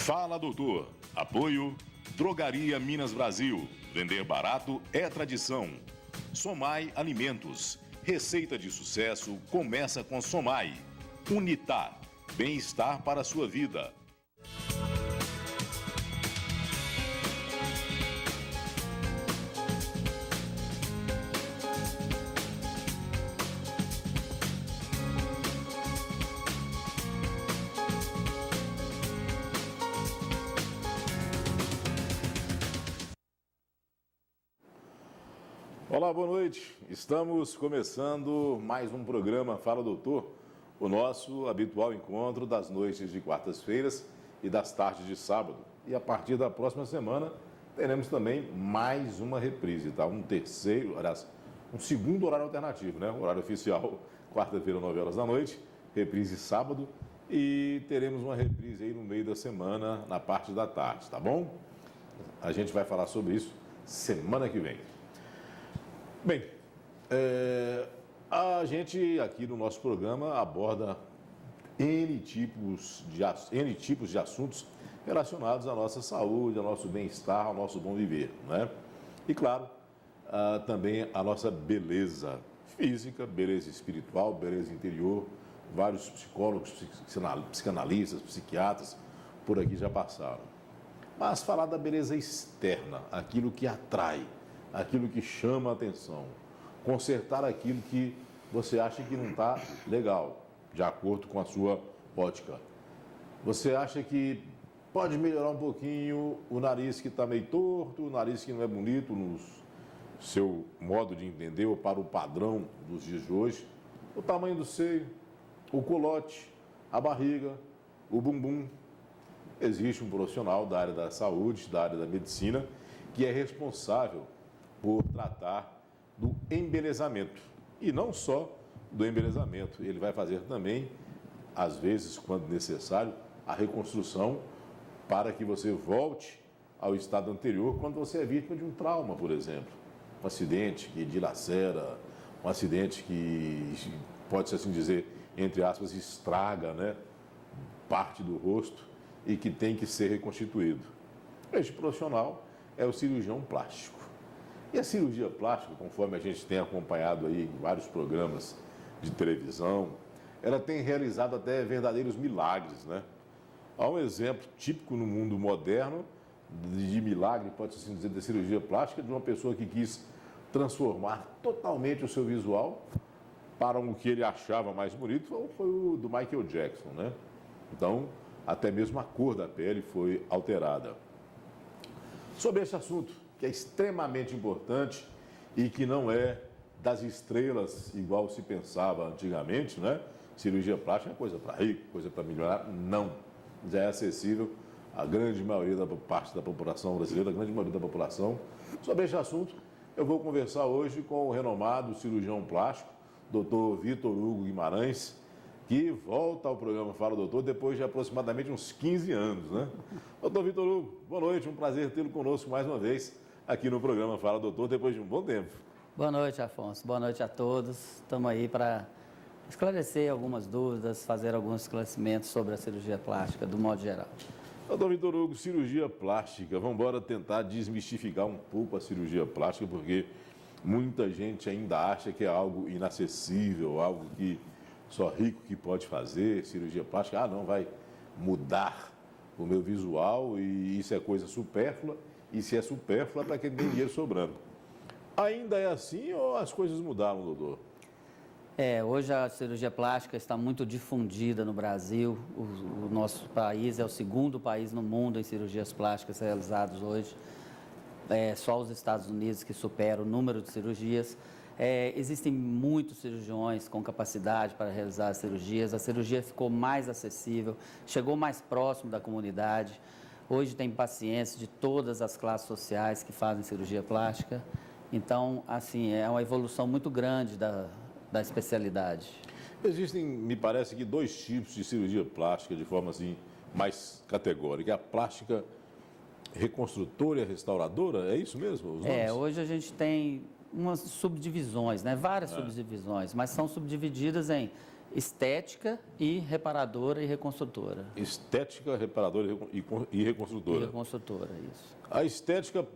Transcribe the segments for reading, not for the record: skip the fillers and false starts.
Fala, doutor. Apoio Drogaria Minas Brasil. Vender barato é tradição. Somai Alimentos. Receita de sucesso começa com Somai. Unitar. Bem-estar para a sua vida. Olá, boa noite. Estamos começando mais um programa Fala Doutor, o nosso habitual encontro das noites de quartas-feiras e das tardes de sábado. E a partir da próxima semana teremos também mais uma reprise, tá? Um segundo horário alternativo, né? O horário oficial, quarta-feira, 9 horas da noite, reprise sábado e teremos uma reprise aí no meio da semana, na parte da tarde, tá bom? A gente vai falar sobre isso semana que vem. Bem, a gente aqui no nosso programa aborda N tipos de assuntos relacionados à nossa saúde, ao nosso bem-estar, ao nosso bom viver, né? E claro, também a nossa beleza física, beleza espiritual, beleza interior. Vários psicólogos, psicanalistas, psiquiatras por aqui já passaram. Mas falar da beleza externa, aquilo que atrai, aquilo que chama a atenção, consertar aquilo que você acha que não está legal, de acordo com a sua ótica. Você acha que pode melhorar um pouquinho o nariz que está meio torto, o nariz que não é bonito no seu modo de entender ou para o padrão dos dias de hoje, o tamanho do seio, o culote, a barriga, o bumbum. Existe um profissional da área da saúde, da área da medicina, que é responsável por tratar do embelezamento. E não só do embelezamento, ele vai fazer também, às vezes, quando necessário, a reconstrução para que você volte ao estado anterior quando você é vítima de um trauma, por exemplo. Um acidente que dilacera, um acidente que, pode-se assim dizer, entre aspas, estraga, né, parte do rosto e que tem que ser reconstituído. Este profissional é o cirurgião plástico. E a cirurgia plástica, conforme a gente tem acompanhado aí em vários programas de televisão, ela tem realizado até verdadeiros milagres, né? Há um exemplo típico no mundo moderno de milagre, pode-se assim dizer, da cirurgia plástica, de uma pessoa que quis transformar totalmente o seu visual para o que ele achava mais bonito, foi o do Michael Jackson, né? Então, até mesmo a cor da pele foi alterada. Sobre esse assunto, que é extremamente importante e que não é das estrelas igual se pensava antigamente, né? Cirurgia plástica é coisa para rico, coisa para milionário. Não. Já é acessível à grande maioria da parte da população brasileira, a grande maioria da população. Sobre este assunto, eu vou conversar hoje com o renomado cirurgião plástico, Dr. Vitor Hugo Guimarães, que volta ao programa Fala Doutor depois de aproximadamente uns 15 anos, né? Dr. Vitor Hugo, boa noite, um prazer tê-lo conosco mais uma vez aqui no programa Fala Doutor, depois de um bom tempo. Boa noite, Afonso. Boa noite a todos. Estamos aí para esclarecer algumas dúvidas, fazer alguns esclarecimentos sobre a cirurgia plástica, do modo geral. Doutor Vitor Hugo, cirurgia plástica, vamos embora tentar desmistificar um pouco a cirurgia plástica, porque muita gente ainda acha que é algo inacessível, algo que só rico que pode fazer, cirurgia plástica. Ah, não, vai mudar o meu visual e isso é coisa supérflua. E se é supérflua, para quem tem dinheiro sobrando. Ainda é assim ou as coisas mudaram, doutor? Hoje a cirurgia plástica está muito difundida no Brasil. O nosso país é o segundo país no mundo em cirurgias plásticas realizadas hoje. Só os Estados Unidos que superam o número de cirurgias. Existem muitos cirurgiões com capacidade para realizar as cirurgias. A cirurgia ficou mais acessível, chegou mais próximo da comunidade. Hoje tem pacientes de todas as classes sociais que fazem cirurgia plástica. Então, assim, é uma evolução muito grande da especialidade. Existem, me parece que, dois tipos de cirurgia plástica de forma assim mais categórica. A plástica reconstrutora e a restauradora, é isso mesmo? Os nomes? Hoje a gente tem umas subdivisões, né? Várias subdivisões, mas são subdivididas em estética e reparadora e reconstrutora. Estética, reparadora e reconstrutora. E reconstrutora, isso. A estética,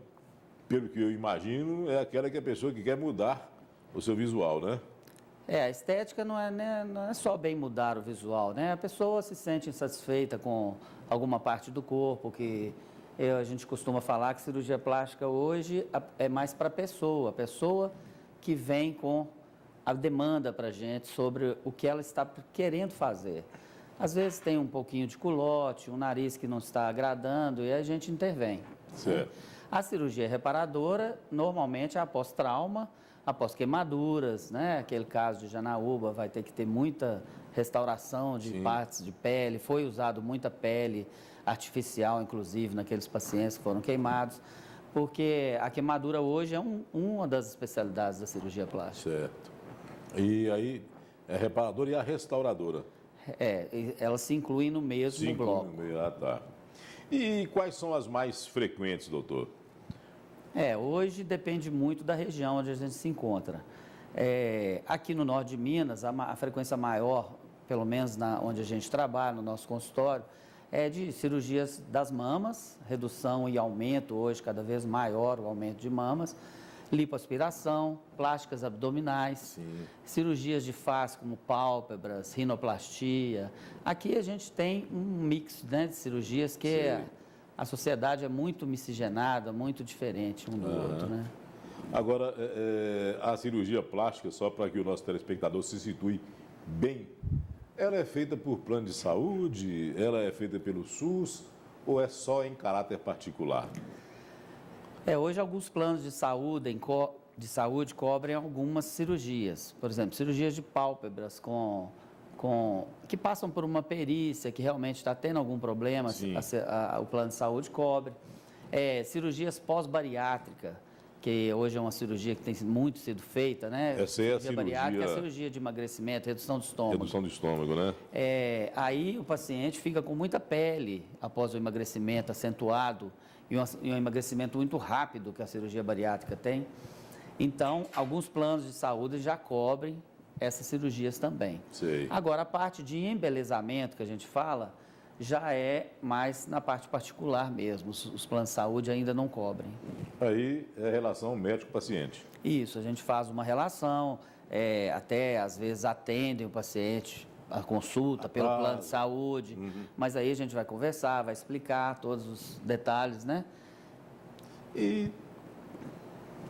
pelo que eu imagino, é aquela que a pessoa que quer mudar o seu visual, né? A estética não é só bem mudar o visual, né? A pessoa se sente insatisfeita com alguma parte do corpo, a gente costuma falar que cirurgia plástica hoje é mais para a pessoa que vem com a demanda para a gente sobre o que ela está querendo fazer. Às vezes tem um pouquinho de culote, um nariz que não está agradando e a gente intervém. Certo. A cirurgia reparadora, normalmente, é após trauma, após queimaduras, né? Aquele caso de Janaúba vai ter que ter muita restauração de partes de pele. Foi usado muita pele artificial, inclusive, naqueles pacientes que foram queimados, porque a queimadura hoje é uma das especialidades da cirurgia plástica. Certo. E aí, é a reparadora e a restauradora. Elas se incluem no mesmo bloco. Tá. E quais são as mais frequentes, doutor? Hoje depende muito da região onde a gente se encontra. Aqui no norte de Minas, a frequência maior, pelo menos onde a gente trabalha, no nosso consultório, é de cirurgias das mamas, redução e aumento, hoje cada vez maior o aumento de mamas, lipoaspiração, plásticas abdominais, cirurgias de face como pálpebras, rinoplastia. Aqui a gente tem um mix, né, de cirurgias que a sociedade é muito miscigenada, muito diferente um do outro, né? Agora, a cirurgia plástica, só para que o nosso telespectador se situe bem, ela é feita por plano de saúde, ela é feita pelo SUS ou é só em caráter particular? Hoje alguns planos de saúde cobrem algumas cirurgias. Por exemplo, cirurgias de pálpebras que passam por uma perícia, que realmente está tendo algum problema, o plano de saúde cobre. Cirurgias pós-bariátrica, que hoje é uma cirurgia que tem muito sido feita, né? Essa é a cirurgia bariátrica, é a cirurgia de emagrecimento, redução do estômago. Redução do estômago, né? Aí o paciente fica com muita pele após o emagrecimento acentuado e um emagrecimento muito rápido que a cirurgia bariátrica tem. Então, alguns planos de saúde já cobrem essas cirurgias também. Agora, a parte de embelezamento que a gente fala, já é mais na parte particular mesmo. Os planos de saúde ainda não cobrem. Aí é a relação médico-paciente. Isso, a gente faz uma relação, até às vezes atendem o paciente, a consulta pelo plano de saúde, mas aí a gente vai conversar, vai explicar todos os detalhes, né? E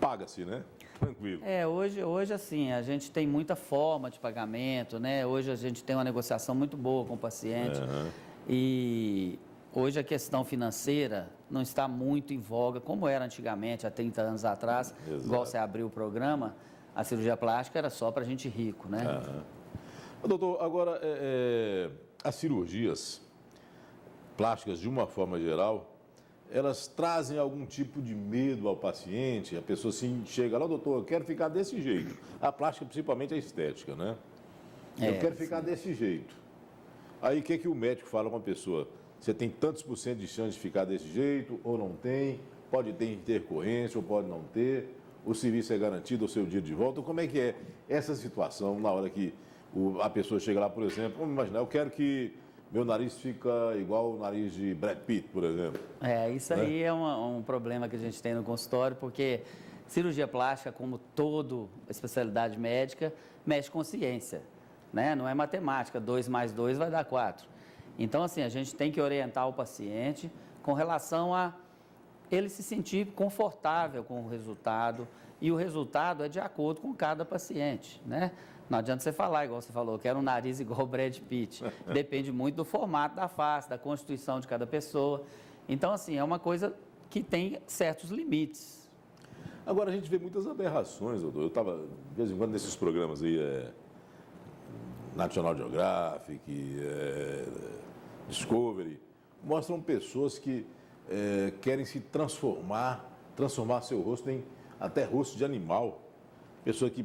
paga-se, né? Tranquilo. Hoje assim, a gente tem muita forma de pagamento, né? Hoje a gente tem uma negociação muito boa com o paciente. E hoje a questão financeira não está muito em voga, como era antigamente, há 30 anos atrás. Exato. Igual você abriu o programa, a cirurgia plástica era só para gente rico, né? Doutor, agora, as cirurgias plásticas, de uma forma geral, elas trazem algum tipo de medo ao paciente? A pessoa assim, chega lá, doutor, eu quero ficar desse jeito. A plástica, principalmente a estética, né? Eu quero ficar desse jeito. Aí, o que o médico fala com a pessoa? Você tem tantos por cento de chance de ficar desse jeito ou não tem? Pode ter intercorrência ou pode não ter? O serviço é garantido ao seu dia de volta? Como é que é essa situação na hora que a pessoa chega lá, por exemplo, vamos imaginar, eu quero que meu nariz fica igual o nariz de Brad Pitt, por exemplo. Isso aí é um problema que a gente tem no consultório, porque cirurgia plástica, como toda especialidade médica, mexe com ciência, né? Não é matemática, 2 mais 2 vai dar 4. Então, assim, a gente tem que orientar o paciente com relação a ele se sentir confortável com o resultado, e o resultado é de acordo com cada paciente, né? Não adianta você falar, igual você falou, quero um nariz igual o Brad Pitt. Depende muito do formato da face, da constituição de cada pessoa. Então, assim, é uma coisa que tem certos limites. Agora, a gente vê muitas aberrações, doutor. Eu estava, de vez em quando, nesses programas aí, National Geographic, Discovery, mostram pessoas que querem se transformar seu rosto em até rosto de animal. Pessoa que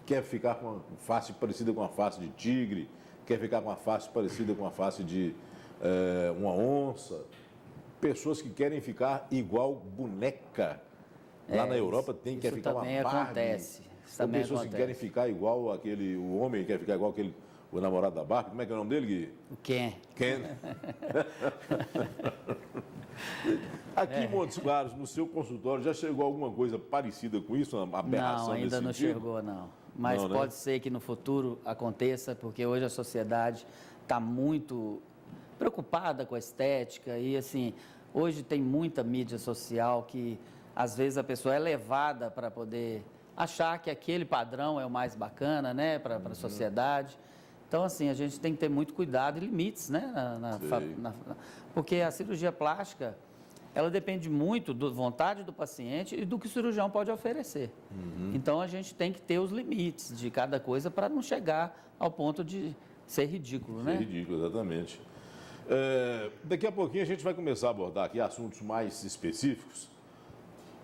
quer ficar com uma face parecida com a face de tigre, quer ficar com a face parecida com a face de uma onça. Pessoas que querem ficar igual boneca. Lá na Europa quer ficar uma Barbie. Acontece. Isso Ou também pessoas acontece. que querem ficar igual o homem quer ficar igual o namorado da Barbie, como é que é o nome dele, Gui? O Ken. Ken. Aqui em Montes Claros, no seu consultório, já chegou alguma coisa parecida com isso, uma aberração Não, ainda não sentido? chegou, não. Mas Não, né? pode ser que no futuro aconteça, porque hoje a sociedade está muito preocupada com a estética e, assim, hoje tem muita mídia social que, às vezes, a pessoa é levada para poder achar que aquele padrão é o mais bacana, né, para a sociedade. Então, assim, a gente tem que ter muito cuidado e limites, né, porque a cirurgia plástica, ela depende muito da vontade do paciente e do que o cirurgião pode oferecer. Então, a gente tem que ter os limites de cada coisa para não chegar ao ponto de ser ridículo, né? Ser ridículo, exatamente. Daqui a pouquinho a gente vai começar a abordar aqui assuntos mais específicos.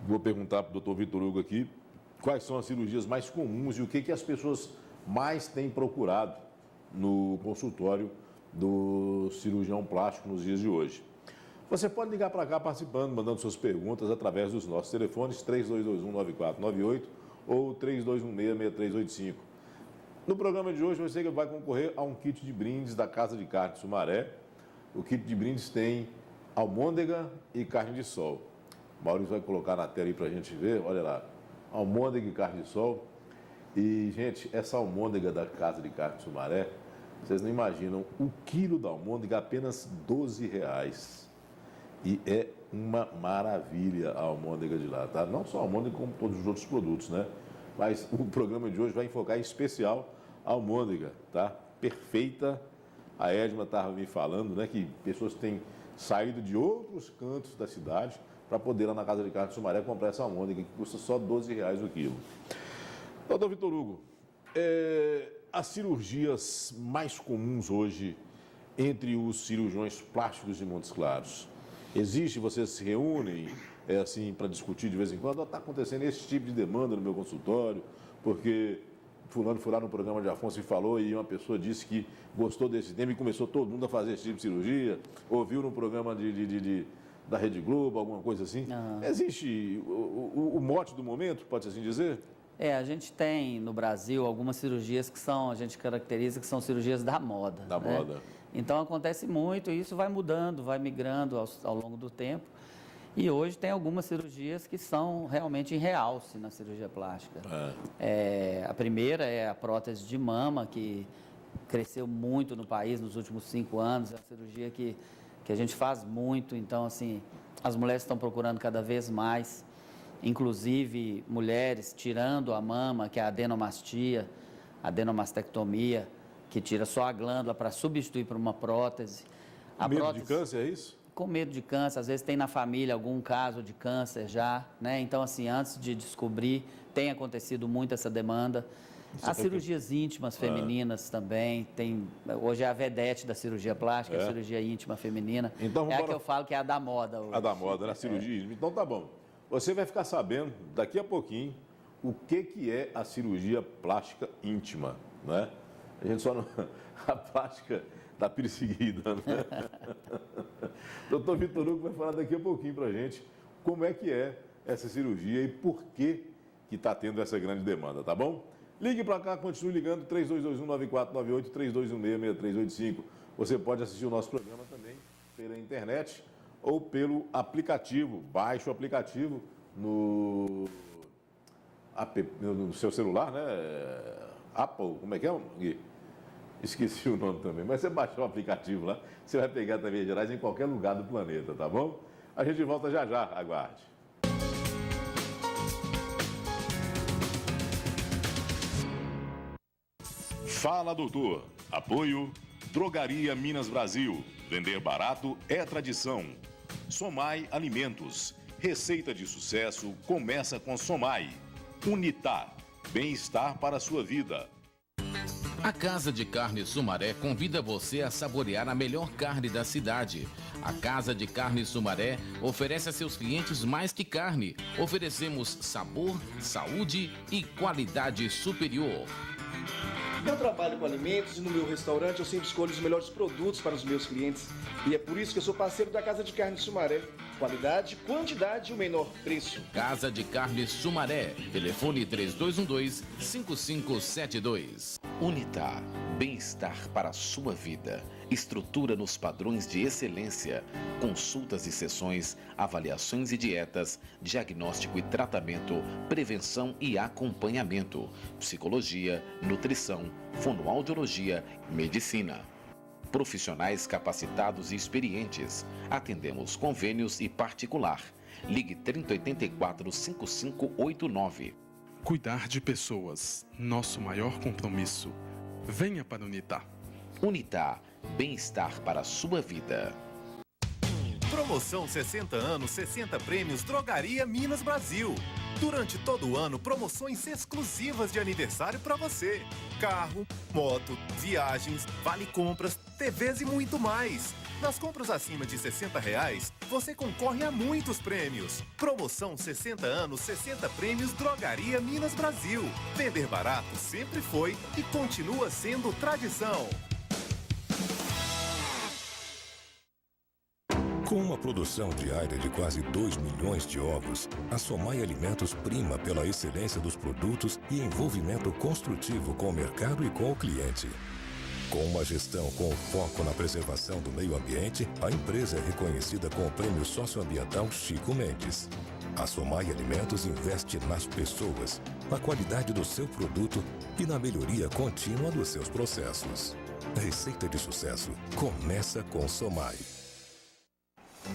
Vou perguntar para o Dr. Vitor Hugo aqui quais são as cirurgias mais comuns e o que as pessoas mais têm procurado no consultório do cirurgião plástico nos dias de hoje. Você pode ligar para cá participando, mandando suas perguntas através dos nossos telefones 3221-9498 ou 3216-6385. No programa de hoje você vai concorrer a um kit de brindes da Casa de Carne Sumaré. O kit de brindes tem almôndega e carne de sol. O Maurício vai colocar na tela aí para a gente ver, olha lá, almôndega e carne de sol. E, gente, essa almôndega da Casa de Carne Sumaré, vocês não imaginam, o quilo da almôndega é apenas R$12. E é uma maravilha a almôndega de lá, tá? Não só a almôndega, como todos os outros produtos, né? Mas o programa de hoje vai enfocar em especial a almôndega, tá? Perfeita. A Edma estava me falando, né, que pessoas têm saído de outros cantos da cidade para poder ir lá na Casa de Carne Sumaré comprar essa almôndega, que custa só R$12 o quilo. Doutor Vitor Hugo, as cirurgias mais comuns hoje entre os cirurgiões plásticos de Montes Claros, vocês se reúnem assim para discutir de vez em quando? Está acontecendo esse tipo de demanda no meu consultório, porque fulano foi lá no programa de Afonso e falou e uma pessoa disse que gostou desse tema e começou todo mundo a fazer esse tipo de cirurgia, ouviu no programa da Rede Globo, alguma coisa assim. Existe o mote do momento, pode assim dizer? A gente tem no Brasil algumas cirurgias que a gente caracteriza que são cirurgias da moda. Da moda. Então acontece muito e isso vai mudando, vai migrando ao longo do tempo. E hoje tem algumas cirurgias que são realmente em realce na cirurgia plástica. A primeira é a prótese de mama, que cresceu muito no país nos últimos 5 anos. É uma cirurgia que a gente faz muito, então assim, as mulheres estão procurando cada vez mais. Inclusive mulheres tirando a mama, que é a adenomastia, a adenomastectomia, que tira só a glândula para substituir por uma prótese. Medo de câncer, é isso? Com medo de câncer, às vezes tem na família algum caso de câncer já, né? Então, assim, antes de descobrir, tem acontecido muito essa demanda. As cirurgias íntimas femininas também, hoje é a vedete da cirurgia plástica, a cirurgia íntima feminina. Então, a que eu falo que é a da moda hoje. A da moda, né? A cirurgia íntima. Então, tá bom. Você vai ficar sabendo, daqui a pouquinho, o que é a cirurgia plástica íntima, né? A gente só não... A plástica da perseguida, né? Doutor Vitor Hugo vai falar daqui a pouquinho pra gente como é que é essa cirurgia e por que está tendo essa grande demanda, tá bom? Ligue para cá, continue ligando, 3221-9498, 3216-6385. Você pode assistir o nosso programa também pela internet ou pelo aplicativo. Baixe o aplicativo no seu celular, né? Apple, como é que é, Gui? Esqueci o nome também, mas você baixou o aplicativo lá, você vai pegar também Gerais em qualquer lugar do planeta, tá bom? A gente volta já já, aguarde. Fala, doutor. Apoio Drogaria Minas Brasil. Vender barato é tradição. Somai Alimentos. Receita de sucesso começa com Somai. Unitar. Bem-estar para a sua vida. A Casa de Carne Sumaré convida você a saborear a melhor carne da cidade. A Casa de Carne Sumaré oferece a seus clientes mais que carne. Oferecemos sabor, saúde e qualidade superior. Eu trabalho com alimentos e no meu restaurante eu sempre escolho os melhores produtos para os meus clientes. E é por isso que eu sou parceiro da Casa de Carne Sumaré. Qualidade, quantidade e o menor preço. Casa de Carne Sumaré. Telefone 3212-5572. Unitar, bem-estar para a sua vida. Estrutura nos padrões de excelência. Consultas e sessões, avaliações e dietas, diagnóstico e tratamento, prevenção e acompanhamento, psicologia, nutrição, fonoaudiologia, medicina. Profissionais capacitados e experientes. Atendemos convênios e particular. Ligue 3084-5589. Cuidar de pessoas, nosso maior compromisso. Venha para Unitar. Unitar, bem-estar para a sua vida. Promoção 60 anos, 60 prêmios Drogaria Minas Brasil. Durante todo o ano, promoções exclusivas de aniversário para você. Carro, moto, viagens, vale compras, TVs e muito mais. Nas compras acima de R$60, você concorre a muitos prêmios. Promoção 60 anos, 60 prêmios Drogaria Minas Brasil. Vender barato sempre foi e continua sendo tradição. Com uma produção diária de quase 2 milhões de ovos, a Somai Alimentos prima pela excelência dos produtos e envolvimento construtivo com o mercado e com o cliente. Com uma gestão com foco na preservação do meio ambiente, a empresa é reconhecida com o Prêmio Socioambiental Chico Mendes. A Somai Alimentos investe nas pessoas, na qualidade do seu produto e na melhoria contínua dos seus processos. A receita de sucesso começa com Somai.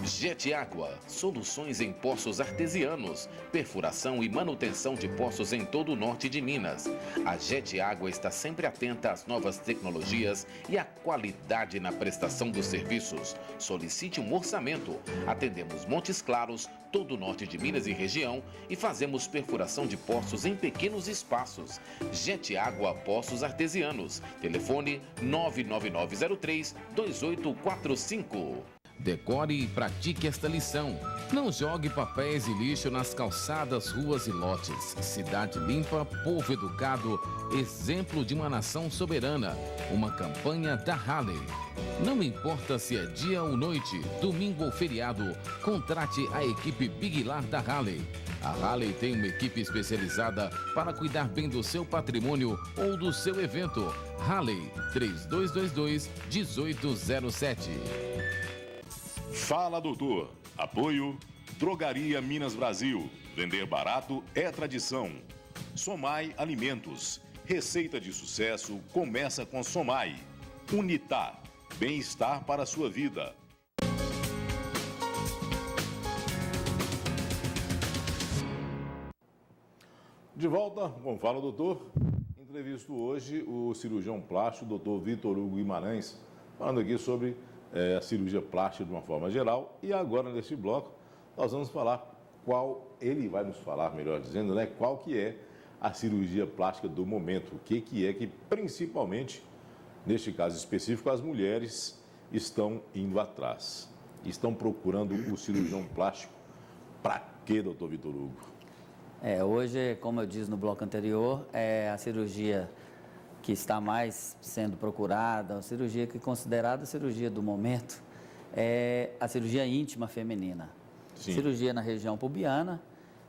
Jet Água, soluções em poços artesianos, perfuração e manutenção de poços em todo o norte de Minas. A Jet Água está sempre atenta às novas tecnologias e à qualidade na prestação dos serviços. Solicite um orçamento. Atendemos Montes Claros, todo o norte de Minas e região e fazemos perfuração de poços em pequenos espaços. Jet Água, poços artesianos. Telefone 99903-2845. Decore e pratique esta lição. Não jogue papéis e lixo nas calçadas, ruas e lotes. Cidade limpa, povo educado, exemplo de uma nação soberana. Uma campanha da Halley. Não importa se é dia ou noite, domingo ou feriado, contrate a equipe Big Lar da Halley. A Halley tem uma equipe especializada para cuidar bem do seu patrimônio ou do seu evento. Halley 3222-1807. Fala, doutor. Apoio Drogaria Minas Brasil. Vender barato é tradição. Somai Alimentos. Receita de sucesso começa com Somai. Unitar. Bem-estar para a sua vida. De volta com Fala, doutor. Entrevisto hoje o cirurgião plástico, doutor Vitor Hugo Guimarães, falando aqui sobre a cirurgia plástica de uma forma geral. E agora, neste bloco, nós vamos falar ele vai nos falar, melhor dizendo, né, qual que é a cirurgia plástica do momento. O que é que, principalmente, neste caso específico, as mulheres estão indo atrás. Estão procurando o cirurgião plástico. Para quê, doutor Vitor Hugo? Hoje, como eu disse no bloco anterior, é a cirurgia que está mais sendo procurada, a cirurgia que é considerada a cirurgia do momento, é a cirurgia íntima feminina. Sim. Cirurgia na região pubiana,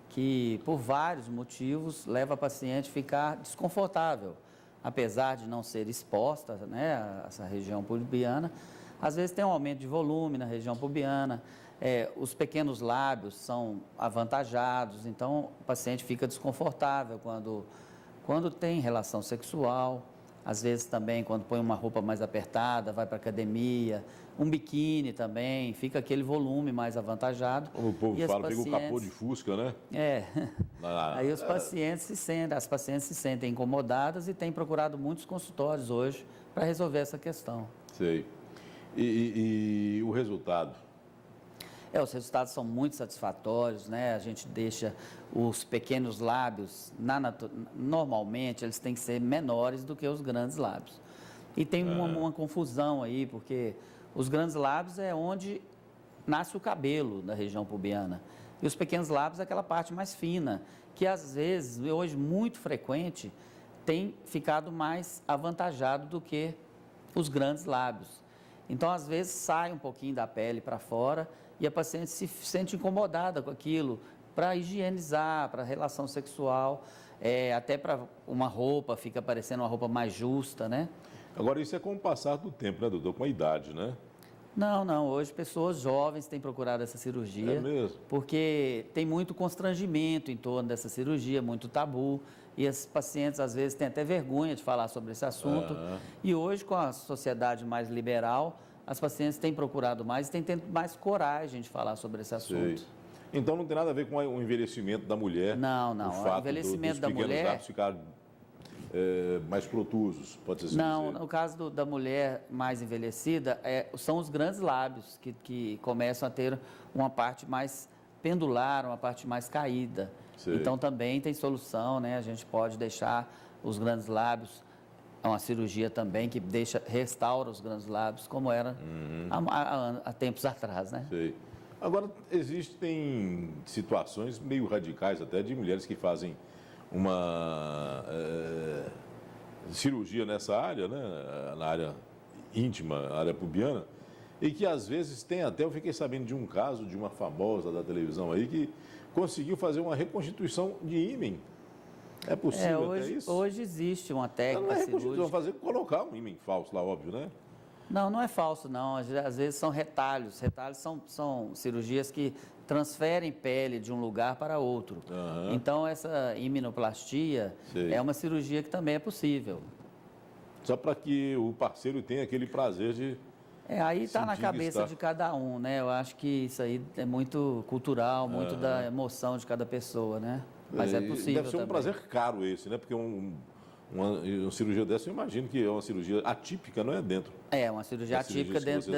que por vários motivos leva a paciente a ficar desconfortável. Apesar de não ser exposta, né, a essa região pubiana, às vezes tem um aumento de volume na região pubiana, os pequenos lábios são avantajados, então o paciente fica desconfortável quando tem relação sexual, às vezes também quando põe uma roupa mais apertada, vai para a academia, um biquíni também, fica aquele volume mais avantajado. Como o povo fala, pega o capô de Fusca, né? Aí as pacientes se sentem incomodadas e têm procurado muitos consultórios hoje para resolver essa questão. Sei. E o resultado? Os resultados são muito satisfatórios, né? A gente deixa os pequenos lábios, normalmente eles têm que ser menores do que os grandes lábios. E tem uma confusão aí, porque os grandes lábios é onde nasce o cabelo da região pubiana. E os pequenos lábios é aquela parte mais fina, que às vezes, hoje muito frequente, tem ficado mais avantajado do que os grandes lábios. Então, às vezes, sai um pouquinho da pele para fora e a paciente se sente incomodada com aquilo, para higienizar, para relação sexual, até para uma roupa, fica parecendo uma roupa mais justa, né? Agora, isso é com o passar do tempo, né, doutor? Com a idade, né? Não. Hoje pessoas jovens têm procurado essa cirurgia. É mesmo? Porque tem muito constrangimento em torno dessa cirurgia, muito tabu. E as pacientes, às vezes, têm até vergonha de falar sobre esse assunto. E hoje, com a sociedade mais liberal, as pacientes têm procurado mais e têm tido mais coragem de falar sobre esse assunto. Sei. Então, não tem nada a ver com o envelhecimento da mulher? Não. O fato O envelhecimento dos da pequenos mulher... lábios ficarem mais protusos, pode ser assim Não, dizer. no caso da mulher mais envelhecida, são os grandes lábios que começam a ter uma parte mais pendular, uma parte mais caída. Sei. Então também tem solução, né? A gente pode deixar os grandes lábios, é uma cirurgia também que restaura os grandes lábios, como era há tempos atrás, né? Sei. Agora, existem situações meio radicais até de mulheres que fazem uma cirurgia nessa área, né, na área íntima, área pubiana, e que às vezes tem até, eu fiquei sabendo de um caso de uma famosa da televisão aí que conseguiu fazer uma reconstituição de ímen. É possível até isso? Hoje existe uma Não técnica é reconstituição, cirúrgica. colocar um ímen falso lá, óbvio, né? Não é falso, não. Às vezes são retalhos. Retalhos são cirurgias que transferem pele de um lugar para outro. Então, essa iminoplastia é uma cirurgia que também é possível. Só para que o parceiro tenha aquele prazer de... Aí está na sentir que cabeça está... de cada um, né? Eu acho que isso aí é muito cultural, muito da emoção de cada pessoa, né? Mas é possível deve ser um também. prazer caro esse, né? Porque uma cirurgia dessa, eu imagino que é uma cirurgia atípica, não é dentro? É, uma cirurgia atípica dentro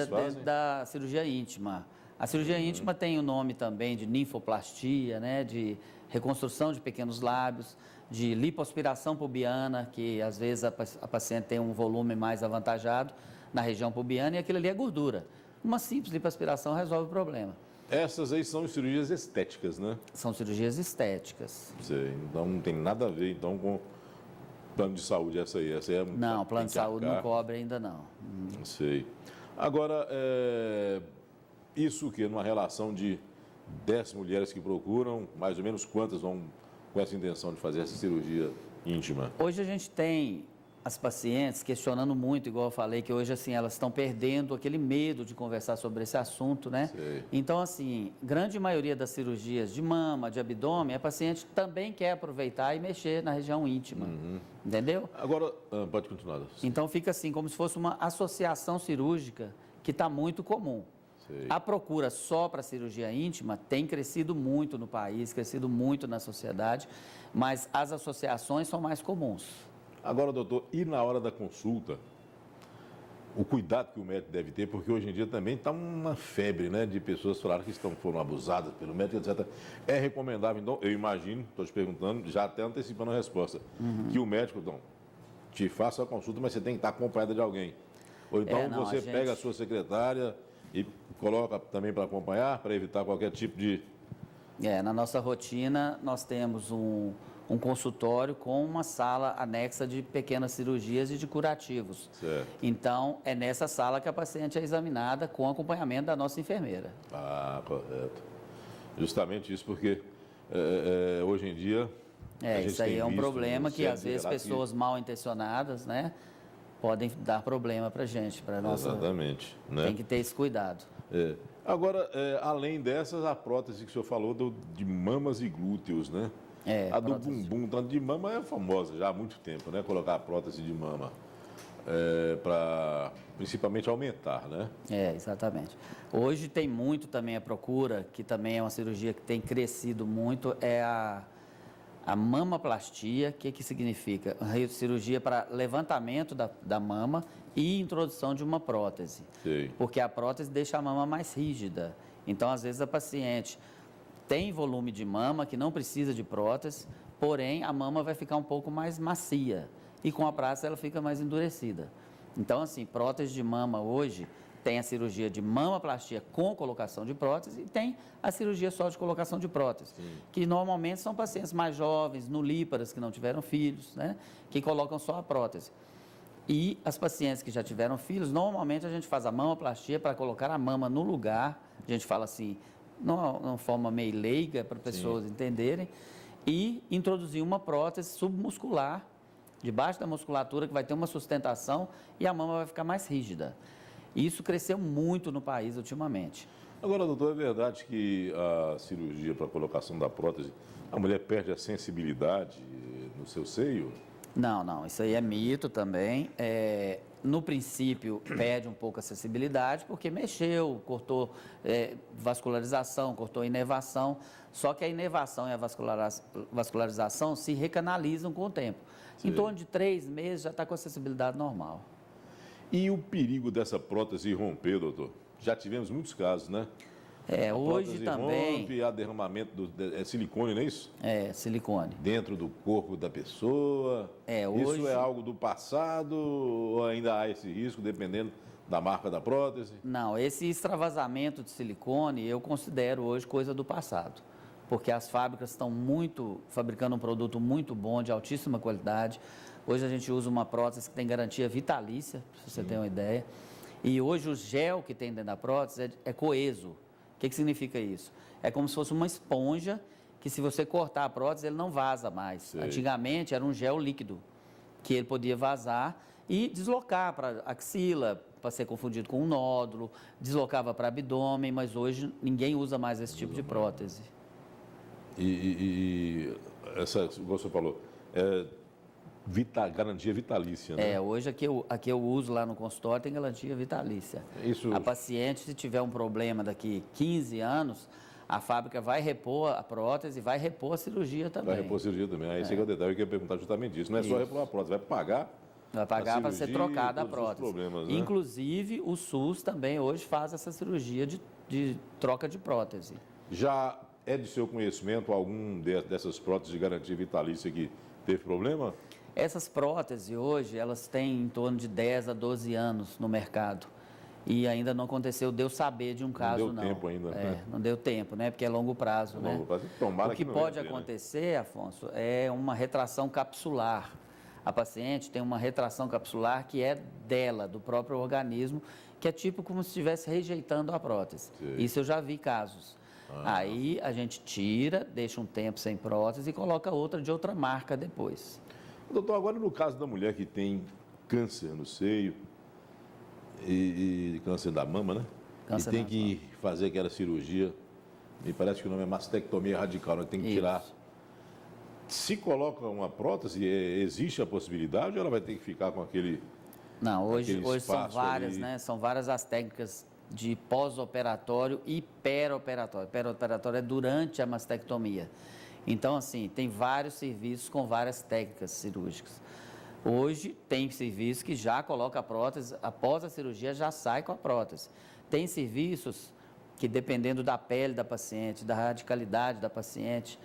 da cirurgia íntima. A cirurgia íntima tem o nome também de ninfoplastia, né? De reconstrução de pequenos lábios, de lipoaspiração pubiana, que às vezes a paciente tem um volume mais avantajado na região pubiana e aquilo ali é gordura. Uma simples lipoaspiração resolve o problema. Essas aí são cirurgias estéticas, né? São cirurgias estéticas. Sei, então não tem nada a ver então com plano de saúde essa aí. Essa aí não, plano de saúde não cobre ainda não. Sei. Agora, isso o quê? Numa relação de 10 mulheres que procuram, mais ou menos quantas vão com essa intenção de fazer essa cirurgia íntima? Hoje a gente tem as pacientes questionando muito, igual eu falei, que hoje assim elas estão perdendo aquele medo de conversar sobre esse assunto, né? Sei. Então, assim, grande maioria das cirurgias de mama, de abdômen, a paciente também quer aproveitar e mexer na região íntima, entendeu? Agora, pode continuar. Então fica assim, como se fosse uma associação cirúrgica que está muito comum. Sei. A procura só para cirurgia íntima tem crescido muito no país, crescido muito na sociedade, mas as associações são mais comuns. Agora, doutor, e na hora da consulta, o cuidado que o médico deve ter, porque hoje em dia também está uma febre, né, de pessoas falaram que foram abusadas pelo médico, etc. É recomendável, então, eu imagino, estou te perguntando, já até antecipando a resposta, que o médico, então, te faça a consulta, mas você tem que estar acompanhada de alguém. Ou então você pega a sua secretária e coloca também para acompanhar, para evitar qualquer tipo de... Na nossa rotina, nós temos um consultório com uma sala anexa de pequenas cirurgias e de curativos. Certo. Então, é nessa sala que a paciente é examinada com acompanhamento da nossa enfermeira. Ah, correto. Justamente isso, porque hoje em dia... isso aí é um problema que, às vezes, pessoas mal intencionadas, né, podem dar problema para a gente, para nossa... Exatamente. Né? Tem que ter esse cuidado. Agora, além dessas, a prótese que o senhor falou de mamas e glúteos, né? A do bumbum, tanto de mama, é famosa já há muito tempo, né? Colocar a prótese de mama para principalmente aumentar, né? Exatamente. Hoje tem muito também a procura, que também é uma cirurgia que tem crescido muito, é a mamaplastia. O que significa? Cirurgia para levantamento da mama e introdução de uma prótese. Sei. Porque a prótese deixa a mama mais rígida. Então, às vezes, a paciente tem volume de mama que não precisa de prótese, porém, a mama vai ficar um pouco mais macia. E com a prótese, ela fica mais endurecida. Então, assim, prótese de mama hoje tem a cirurgia de mamaplastia com colocação de prótese e tem a cirurgia só de colocação de prótese, que normalmente são pacientes mais jovens, nulíparas, que não tiveram filhos, né, que colocam só a prótese. E as pacientes que já tiveram filhos, normalmente a gente faz a mamaplastia para colocar a mama no lugar a gente fala assim, numa forma meio leiga, para pessoas entenderem, e introduzir uma prótese submuscular, debaixo da musculatura, que vai ter uma sustentação e a mama vai ficar mais rígida. Isso cresceu muito no país ultimamente. Agora, doutor, é verdade que a cirurgia para a colocação da prótese, a mulher perde a sensibilidade no seu seio? Não, isso aí é mito também. No princípio, perde um pouco a sensibilidade, porque mexeu, cortou vascularização, cortou inervação, só que a inervação e a vascularização se recanalizam com o tempo. Em torno de 3 meses já está com a sensibilidade normal. E o perigo dessa prótese romper, doutor? Já tivemos muitos casos, né? A Hoje também... rompe, há derramamento é silicone, não é isso? É, silicone. Dentro do corpo da pessoa. Hoje... Isso é algo do passado ou ainda há esse risco, dependendo da marca da prótese? Não, esse extravasamento de silicone eu considero hoje coisa do passado. Porque as fábricas estão fabricando um produto muito bom, de altíssima qualidade. Hoje a gente usa uma prótese que tem garantia vitalícia, para você ter uma ideia. E hoje o gel que tem dentro da prótese é coeso. O que significa isso? É como se fosse uma esponja que, se você cortar a prótese, ele não vaza mais. Sei. Antigamente era um gel líquido, que ele podia vazar e deslocar para a axila, para ser confundido com um nódulo, deslocava para abdômen, mas hoje ninguém usa mais esse tipo de prótese. E essa, como você falou, garantia vitalícia, né? Hoje a que eu uso lá no consultório tem garantia vitalícia. Isso... A paciente, se tiver um problema daqui 15 anos, a fábrica vai repor a prótese e vai repor a cirurgia também. Vai repor a cirurgia também. Aí esse é o detalhe que eu ia perguntar justamente isso. Não é só repor a prótese, vai pagar. Vai pagar para ser trocada a prótese. Problemas, né? Inclusive, o SUS também hoje faz essa cirurgia de troca de prótese. Já é de seu conhecimento algum dessas próteses de garantia vitalícia que teve problema? Essas próteses hoje, elas têm em torno de 10 a 12 anos no mercado. E ainda não aconteceu de eu saber de um caso, não. Não deu tempo ainda, né? Não deu tempo, né? Porque é longo prazo, né? Longo prazo. Tomara o que não pode entre, acontecer, Afonso, é uma retração capsular. A paciente tem uma retração capsular que é dela, do próprio organismo, que é tipo como se estivesse rejeitando a prótese. Sim. Isso eu já vi casos. Aí a gente tira, deixa um tempo sem prótese e coloca outra de outra marca depois. Doutor, agora no caso da mulher que tem câncer no seio e câncer da mama, né? Câncer e tem que fazer aquela cirurgia, me parece que o nome é mastectomia radical, né? Tem que tirar. Se coloca uma prótese, existe a possibilidade ou ela vai ter que ficar com aquele... Não, hoje são várias, né? São várias as técnicas de pós-operatório e perioperatório. Perioperatório é durante a mastectomia. Então, assim, tem vários serviços com várias técnicas cirúrgicas. Hoje, tem serviço que já coloca a prótese, após a cirurgia já sai com a prótese. Tem serviços que, dependendo da pele da paciente, da radicalidade da paciente,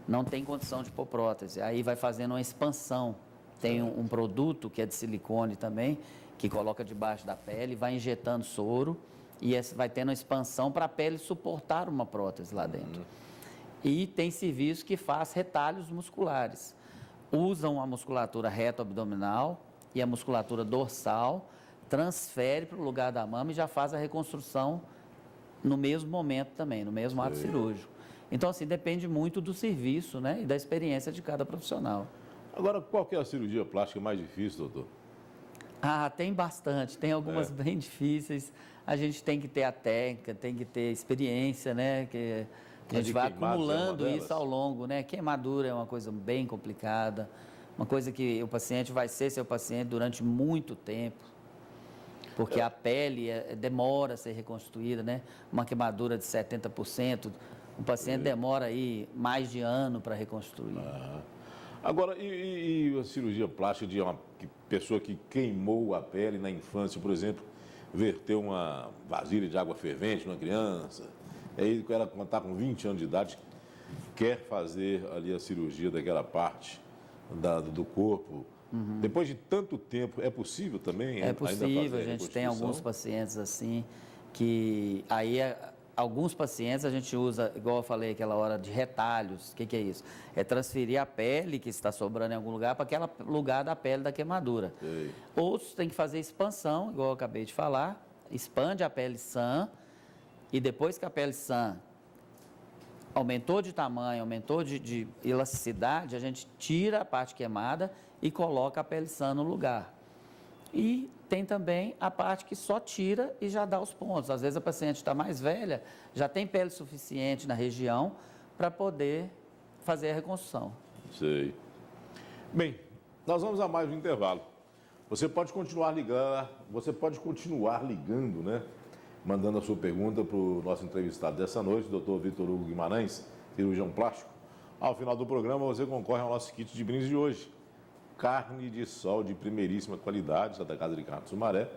não tem condição de pôr prótese. Aí vai fazendo uma expansão. Tem um produto que é de silicone também, que coloca debaixo da pele, vai injetando soro e vai tendo uma expansão para a pele suportar uma prótese lá dentro. E tem serviço que faz retalhos musculares. Usam a musculatura reto-abdominal e a musculatura dorsal, transfere para o lugar da mama e já faz a reconstrução no mesmo momento também, no mesmo ato cirúrgico. Então, assim, depende muito do serviço, né, e da experiência de cada profissional. Agora, qual que é a cirurgia plástica mais difícil, doutor? Tem bastante. Tem algumas bem difíceis. A gente tem que ter a técnica, tem que ter experiência, né, que... A gente vai acumulando isso ao longo, né? Queimadura é uma coisa bem complicada, uma coisa que o paciente vai ser seu paciente durante muito tempo, porque a pele demora a ser reconstruída, né? Uma queimadura de 70%, o paciente demora aí mais de ano para reconstruir. Agora, e a cirurgia plástica de uma pessoa que queimou a pele na infância, por exemplo, verteu uma vasilha de água fervente numa criança... Aí ela está com 20 anos de idade, quer fazer ali a cirurgia daquela parte do corpo. Depois de tanto tempo, é possível também? É possível, a gente tem alguns pacientes assim, que aí alguns pacientes a gente usa, igual eu falei aquela hora, de retalhos. O que é isso? É transferir a pele que está sobrando em algum lugar para aquele lugar da pele da queimadura. Outros têm que fazer expansão, igual eu acabei de falar, expande a pele sã, e depois que a pele sã aumentou de tamanho, aumentou de elasticidade, a gente tira a parte queimada e coloca a pele sã no lugar. E tem também a parte que só tira e já dá os pontos. Às vezes a paciente está mais velha, já tem pele suficiente na região para poder fazer a reconstrução. Sei. Bem, nós vamos a mais um intervalo. Você pode continuar ligando, né? Mandando a sua pergunta para o nosso entrevistado dessa noite, Dr. Vitor Hugo Guimarães, cirurgião plástico. Ao final do programa, você concorre ao nosso kit de brindes de hoje. Carne de sol de primeiríssima qualidade, da Casa de Carne Sumaré,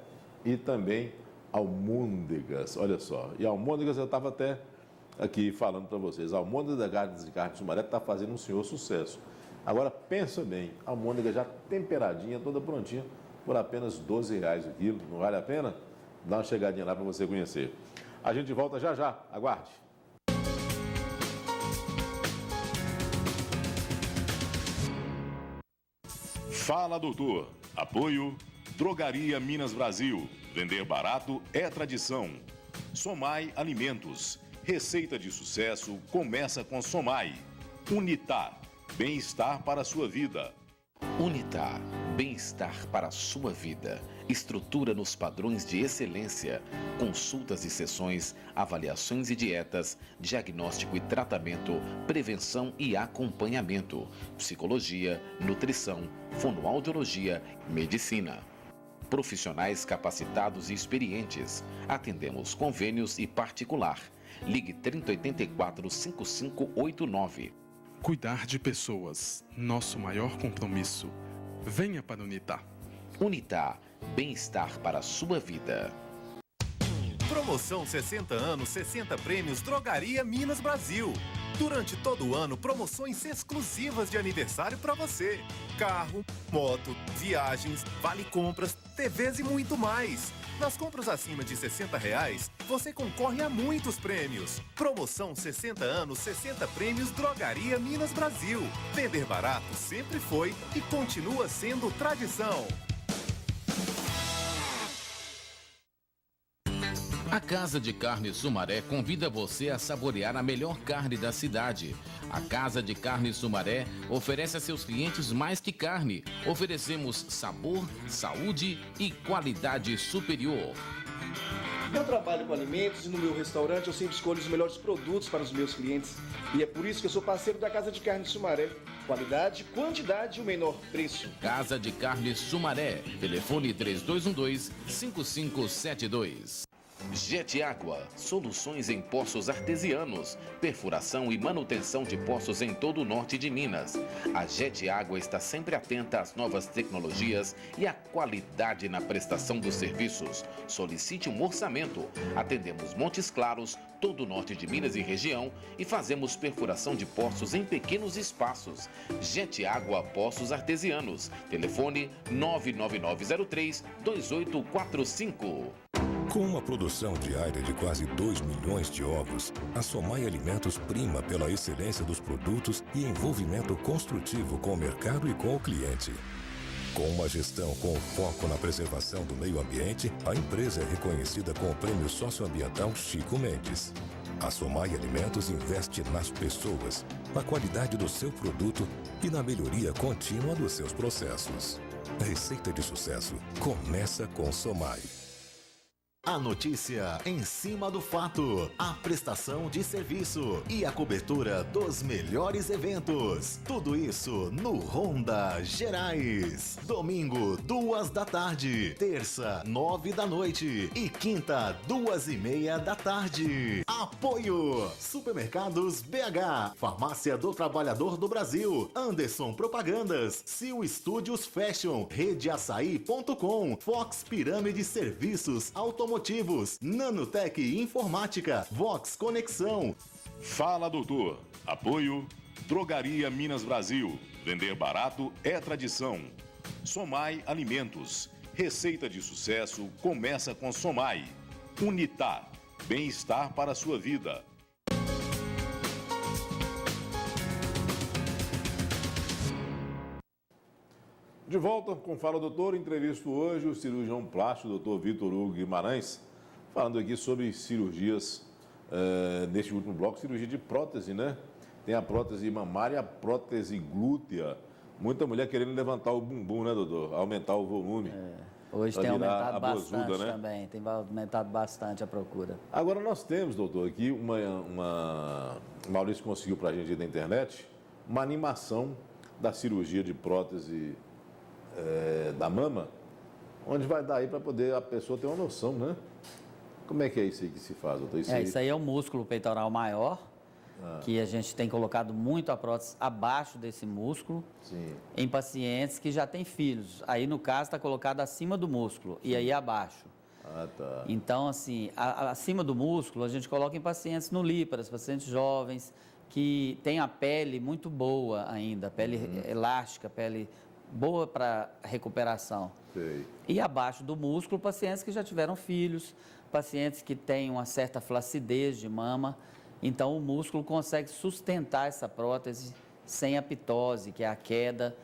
e também almôndegas, olha só. E almôndegas eu estava até aqui falando para vocês, a almôndega da Casa de Carne Sumaré está fazendo um senhor sucesso. Agora, pensa bem, a almôndega já temperadinha, toda prontinha, por apenas R$12 o quilo. Não vale a pena? Dá uma chegadinha lá para você conhecer. A gente volta já já, aguarde. Fala, doutor. Apoio Drogaria Minas Brasil. Vender barato é tradição. Somai Alimentos. Receita de sucesso começa com Somai. Unitar. Bem-estar para a sua vida. Unitar, bem-estar para a sua vida. Estrutura nos padrões de excelência. Consultas e sessões, avaliações e dietas, diagnóstico e tratamento, prevenção e acompanhamento, psicologia, nutrição, fonoaudiologia, medicina. Profissionais capacitados e experientes. Atendemos convênios e particular. Ligue 3084-5589. Cuidar de pessoas, nosso maior compromisso. Venha para Unitar. Unitar, bem-estar para a sua vida. Promoção 60 anos, 60 prêmios Drogaria Minas Brasil. Durante todo o ano, promoções exclusivas de aniversário para você. Carro, moto, viagens, vale compras, TVs e muito mais. Nas compras acima de R$60, você concorre a muitos prêmios. Promoção 60 anos, 60 prêmios Drogaria Minas Brasil. Vender barato sempre foi e continua sendo tradição. A Casa de Carne Sumaré convida você a saborear a melhor carne da cidade. A Casa de Carne Sumaré oferece a seus clientes mais que carne. Oferecemos sabor, saúde e qualidade superior. Eu trabalho com alimentos e no meu restaurante eu sempre escolho os melhores produtos para os meus clientes. E é por isso que eu sou parceiro da Casa de Carne Sumaré. Qualidade, quantidade e o menor preço. Casa de Carne Sumaré. Telefone 3212-5572. Jet Água, soluções em poços artesianos, perfuração e manutenção de poços em todo o norte de Minas. A Jet Água está sempre atenta às novas tecnologias e à qualidade na prestação dos serviços. Solicite um orçamento. Atendemos Montes Claros, todo o norte de Minas e região e fazemos perfuração de poços em pequenos espaços. Jet Água Poços Artesianos. Telefone 99903-2845. Com uma produção diária de quase 2 milhões de ovos, a Somai Alimentos prima pela excelência dos produtos e envolvimento construtivo com o mercado e com o cliente. Com uma gestão com foco na preservação do meio ambiente, a empresa é reconhecida com o Prêmio Socioambiental Chico Mendes. A Somai Alimentos investe nas pessoas, na qualidade do seu produto e na melhoria contínua dos seus processos. A receita de sucesso começa com Somai. A notícia em cima do fato, a prestação de serviço e a cobertura dos melhores eventos. Tudo isso no Ronda Gerais. Domingo, 2 da tarde. Terça, 9 da noite. E quinta, 2:30 da tarde. Apoio: Supermercados BH, Farmácia do Trabalhador do Brasil, Anderson Propagandas, Sil Studios Fashion, RedeAçaí.com, Fox Pirâmide Serviços Automotivos, Nanotec Informática, Vox Conexão. Fala, doutor. Apoio Drogaria Minas Brasil. Vender barato é tradição. Somai Alimentos. Receita de sucesso começa com Somai. Unitar. Bem-estar para a sua vida. De volta com Fala Doutor, entrevisto hoje o cirurgião plástico, Dr. Vitor Hugo Guimarães, falando aqui sobre cirurgias neste último bloco, cirurgia de prótese, né? Tem a prótese mamária e a prótese glútea. Muita mulher querendo levantar o bumbum, né, doutor? Aumentar o volume. Hoje pra tem virar aumentado a boazuda, bastante né? também, tem aumentado bastante a procura. Agora nós temos, doutor, aqui Maurício conseguiu para a gente da internet uma animação da cirurgia de prótese da mama, onde vai dar aí para poder a pessoa ter uma noção, né? Como é que é isso aí que se faz, doutor? Isso aí é o músculo peitoral maior, que a gente tem colocado muito a prótese abaixo desse músculo, Sim. em pacientes que já têm filhos. Aí, no caso, está colocado acima do músculo e aí abaixo. Ah, tá. Então, assim, acima do músculo, a gente coloca em pacientes nulíparas, pacientes jovens, que têm a pele muito boa ainda, pele elástica, pele boa para recuperação. Sei. E abaixo do músculo, pacientes que já tiveram filhos, pacientes que têm uma certa flacidez de mama. Então, o músculo consegue sustentar essa prótese sem a pitose, que é a queda,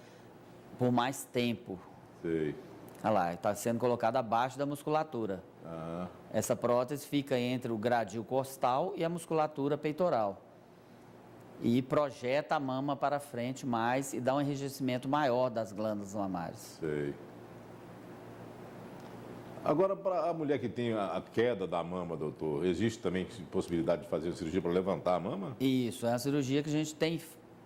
por mais tempo. Sei. Olha lá, está sendo colocado abaixo da musculatura. Ah, Essa prótese fica entre o gradil costal e a musculatura peitoral. E projeta a mama para frente mais e dá um enrijecimento maior das glândulas mamárias. sei. Agora, para a mulher que tem a queda da mama, doutor, existe também possibilidade de fazer cirurgia para levantar a mama? Isso, é uma cirurgia que a gente tem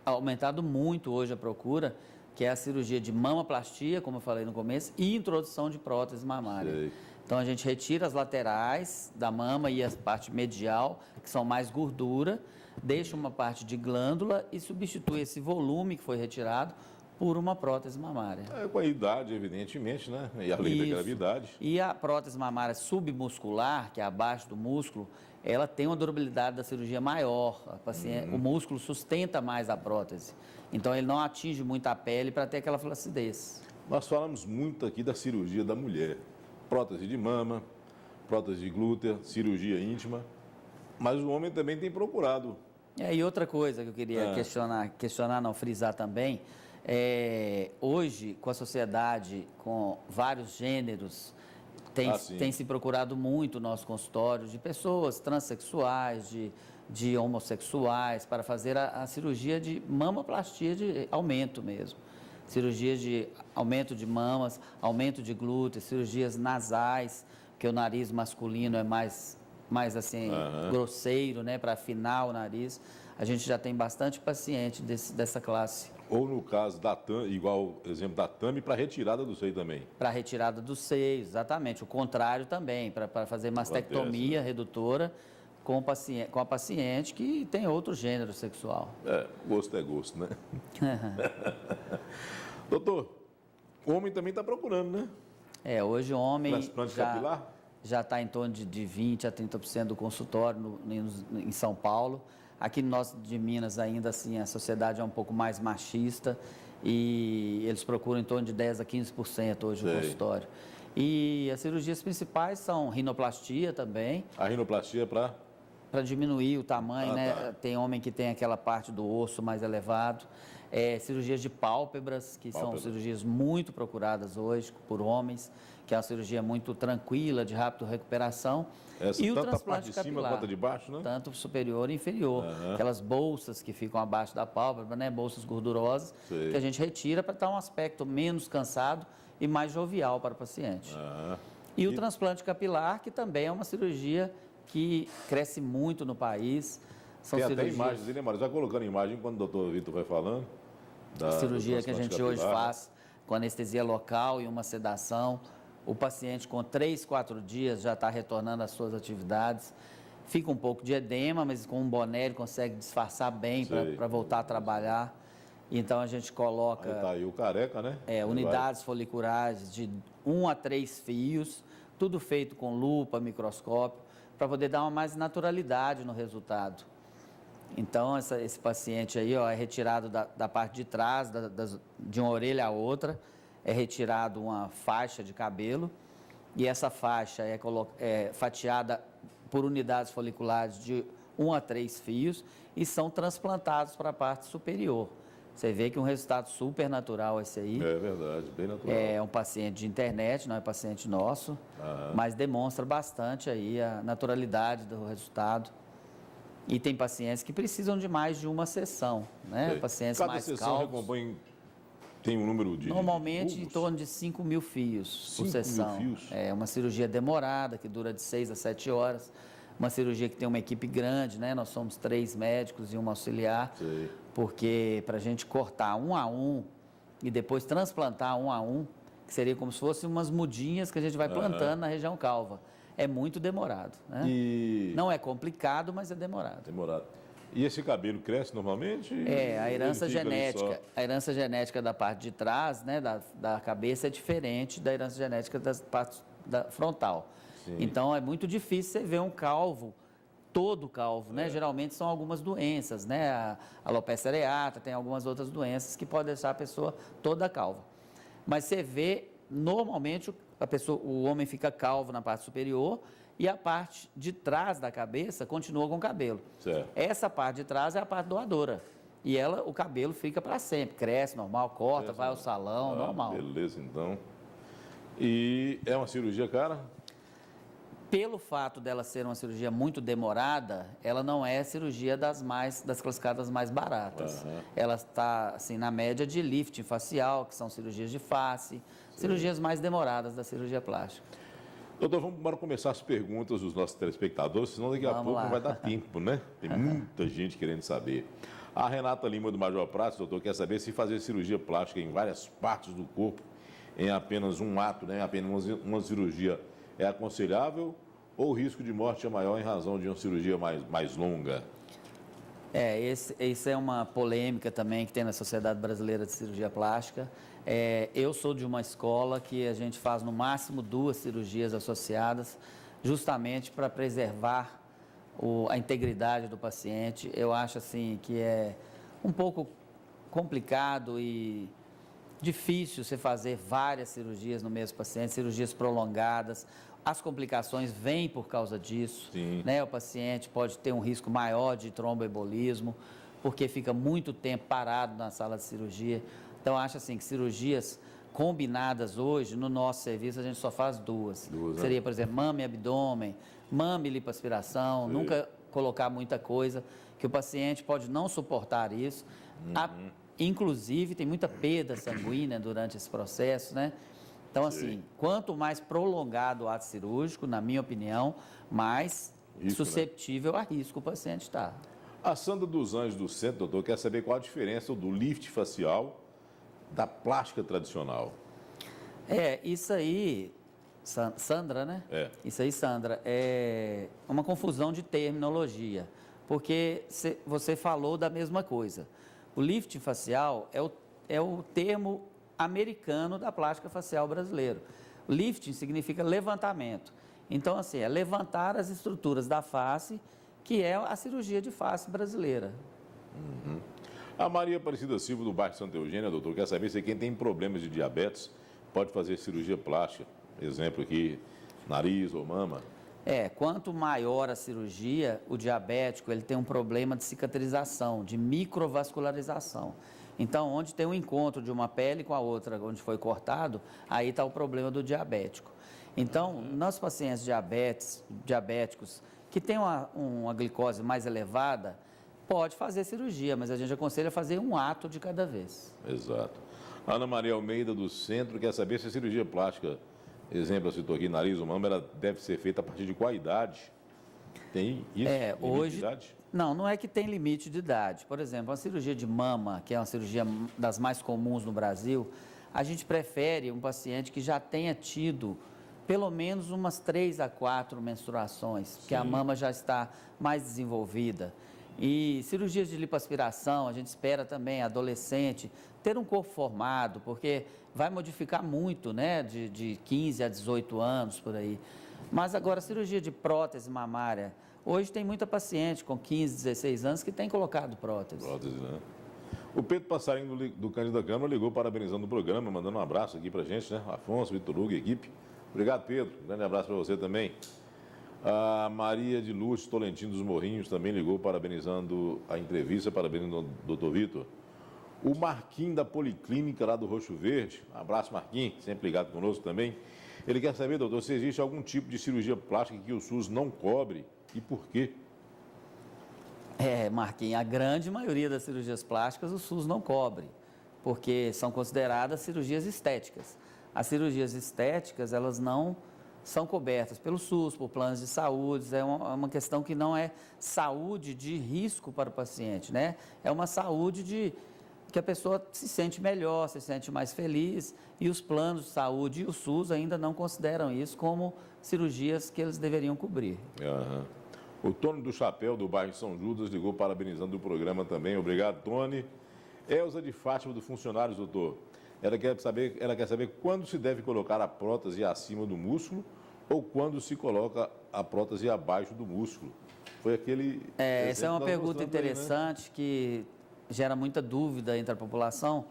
aumentado muito hoje a procura, que é a cirurgia de mamoplastia, como eu falei no começo, e introdução de prótese mamária. Sei. Então, a gente retira as laterais da mama e a parte medial, que são mais gordura, deixa uma parte de glândula e substitui esse volume que foi retirado por uma prótese mamária. Com a idade, evidentemente, né? E além da Isso. gravidade. E a prótese mamária submuscular, que é abaixo do músculo, ela tem uma durabilidade da cirurgia maior. O músculo sustenta mais a prótese. Então, ele não atinge muito a pele para ter aquela flacidez. Nós falamos muito aqui da cirurgia da mulher. Prótese de mama, prótese de glútea, cirurgia íntima. Mas o homem também tem procurado. E outra coisa que eu queria frisar também, hoje, com a sociedade, com vários gêneros, tem se procurado muito o nosso consultório de pessoas transexuais, de homossexuais, para fazer a cirurgia de mamoplastia de aumento mesmo. Cirurgias de aumento de mamas, aumento de glúteos, cirurgias nasais, porque o nariz masculino é mais assim, grosseiro, né, para afinar o nariz. A gente já tem bastante paciente dessa classe. Ou no caso da TAM, igual exemplo da TAM, para retirada do seio também. Para retirada do seio, exatamente. O contrário também, para fazer mastectomia redutora com a paciente que tem outro gênero sexual. Gosto é gosto, né? Doutor, o homem também está procurando, né? Hoje o homem transplante capilar? Já está em torno de 20% a 30% do consultório em São Paulo. Aqui no nosso de Minas, ainda assim, a sociedade é um pouco mais machista e eles procuram em torno de 10% a 15% hoje no consultório. E as cirurgias principais são rinoplastia também. A rinoplastia para diminuir o tamanho, né? Tá. Tem homem que tem aquela parte do osso mais elevado. Cirurgias de pálpebras, que são cirurgias muito procuradas hoje por homens, que é uma cirurgia muito tranquila, de rápida recuperação. E o transplante capilar, de cima quanto de baixo, né? Tanto superior e inferior. Aquelas bolsas que ficam abaixo da pálpebra, né? Bolsas gordurosas, que a gente retira para dar um aspecto menos cansado e mais jovial para o paciente. E o transplante capilar, que também é uma cirurgia que cresce muito no país. Tem até imagens, né, Mário? Já colocando imagem quando o doutor Vitor vai falando. A cirurgia que a gente hoje faz com anestesia local e uma sedação. O paciente com 3, 4 dias já está retornando às suas atividades. Fica um pouco de edema, mas com um boné ele consegue disfarçar bem para voltar a trabalhar. Então a gente coloca... Aí tá aí o careca, né? Unidades foliculares de 1 a 3 fios, tudo feito com lupa, microscópio, para poder dar uma mais naturalidade no resultado. Então, esse paciente aí é retirado da parte de trás, de uma orelha a outra, é retirado uma faixa de cabelo e essa faixa é fatiada por unidades foliculares de 1 a 3 fios e são transplantados para a parte superior. Você vê que um resultado super natural esse aí. É verdade, bem natural. É um paciente de internet, não é paciente nosso, mas demonstra bastante aí a naturalidade do resultado. E tem pacientes que precisam de mais de uma sessão, né? Pacientes Cada mais sessão calvos. recompõe, tem um número de Normalmente bulbos? em torno de 5.000 fios por 5.000 sessão. fios? É uma cirurgia demorada, que dura de 6 a 7 horas. Uma cirurgia que tem uma equipe grande, né? Nós somos 3 médicos e um auxiliar. Sei. Porque para a gente cortar um a um e depois transplantar um a um, que seria como se fossem umas mudinhas que a gente vai plantando na região calva. É muito demorado, né? E... Não é complicado, mas é demorado. Demorado. E esse cabelo cresce normalmente? É, a herança Ele fica ali genética. só? A herança genética da parte de trás, né, da cabeça é diferente da herança genética das partes da frontal. Sim. Então é muito difícil você ver um calvo, todo calvo, né? Geralmente são algumas doenças, né? A alopecia areata, tem algumas outras doenças que podem deixar a pessoa toda calva. Mas você vê, normalmente, o homem fica calvo na parte superior e a parte de trás da cabeça continua com cabelo. Certo. Essa parte de trás é a parte doadora. E o cabelo fica para sempre, cresce normal, corta, vai ao salão, normal. Beleza, então. E é uma cirurgia cara? Pelo fato dela ser uma cirurgia muito demorada, ela não é cirurgia das classificadas mais baratas. Ela está assim na média de lifting facial, que são cirurgias de face, cirurgias mais demoradas da cirurgia plástica. Doutor, vamos começar as perguntas dos nossos telespectadores, senão daqui a pouco não vai dar tempo, né? Tem muita gente querendo saber. A Renata Lima do Major Prats, doutor, quer saber se fazer cirurgia plástica em várias partes do corpo, em apenas um ato, né? Em apenas uma cirurgia, é aconselhável ou o risco de morte é maior em razão de uma cirurgia mais longa? Isso é uma polêmica também que tem na Sociedade Brasileira de Cirurgia Plástica. Eu sou de uma escola que a gente faz no máximo 2 cirurgias associadas, justamente para preservar a integridade do paciente. Eu acho assim que é um pouco complicado e difícil você fazer várias cirurgias no mesmo paciente, cirurgias prolongadas. As complicações vêm por causa disso, né? O paciente pode ter um risco maior de tromboembolismo, porque fica muito tempo parado na sala de cirurgia. Então, acho assim que cirurgias combinadas hoje, no nosso serviço, a gente só faz 2. Seria, por exemplo, mama e abdômen, mama e lipoaspiração, nunca colocar muita coisa, que o paciente pode não suportar isso. Inclusive, tem muita perda sanguínea durante esse processo, né? Então, assim, quanto mais prolongado o ato cirúrgico, na minha opinião, mais susceptível a risco o paciente está. A Sandra dos Anjos do Centro, doutor, quer saber qual a diferença do lift facial da plástica tradicional. Isso aí, Sandra, né? Isso aí, Sandra, é uma confusão de terminologia, porque você falou da mesma coisa. O lifting facial é o termo americano da plástica facial brasileiro. Lifting significa levantamento. Então, assim, é levantar as estruturas da face, que é a cirurgia de face brasileira. A Maria Aparecida Silva, do bairro Santa Eugênia, doutor, quer saber se quem tem problemas de diabetes pode fazer cirurgia plástica. Exemplo aqui, nariz ou mama. Quanto maior a cirurgia, o diabético ele tem um problema de cicatrização, de microvascularização. Então, onde tem um encontro de uma pele com a outra, onde foi cortado, aí está o problema do diabético. Então, nos pacientes diabéticos que têm uma glicose mais elevada, pode fazer cirurgia, mas a gente aconselha fazer um ato de cada vez. Exato. Ana Maria Almeida, do Centro, quer saber se a cirurgia plástica, exemplo, eu citou aqui, nariz ou mama, ela deve ser feita a partir de qual idade? Tem isso? Hoje, de idade? Não é que tem limite de idade. Por exemplo, a cirurgia de mama, que é uma cirurgia das mais comuns no Brasil, a gente prefere um paciente que já tenha tido pelo menos umas 3 a 4 menstruações, que a mama já está mais desenvolvida. E cirurgias de lipoaspiração, a gente espera também, adolescente, ter um corpo formado, porque vai modificar muito, né, de 15 a 18 anos, por aí. Mas agora, cirurgia de prótese mamária, hoje tem muita paciente com 15, 16 anos que tem colocado prótese. Né? O Pedro Passarinho, do Cândido da Câmara, ligou parabenizando o programa, mandando um abraço aqui pra gente, né? Afonso, Vitor Hugo, equipe. Obrigado, Pedro. Um grande abraço para você também. A Maria de Lourdes Tolentino dos Morrinhos também ligou parabenizando a entrevista, parabenizando o doutor Vitor. O Marquinhos da Policlínica lá do Roxo Verde, um abraço, Marquinhos, sempre ligado conosco também. Ele quer saber, doutor, se existe algum tipo de cirurgia plástica que o SUS não cobre e por quê? Marquinhos, a grande maioria das cirurgias plásticas o SUS não cobre, porque são consideradas cirurgias estéticas. As cirurgias estéticas, elas não são cobertas pelo SUS, por planos de saúde, é uma questão que não é saúde de risco para o paciente, né? É uma saúde de que a pessoa se sente melhor, se sente mais feliz, e os planos de saúde e o SUS ainda não consideram isso como cirurgias que eles deveriam cobrir. O Tony do Chapéu, do bairro São Judas, ligou parabenizando o programa também. Obrigado, Tony. Elza de Fátima, do Funcionários, doutor. Ela quer saber quando se deve colocar a prótese acima do músculo ou quando se coloca a prótese abaixo do músculo. Foi aquele... Essa é uma pergunta interessante, né? Que gera muita dúvida entre a população.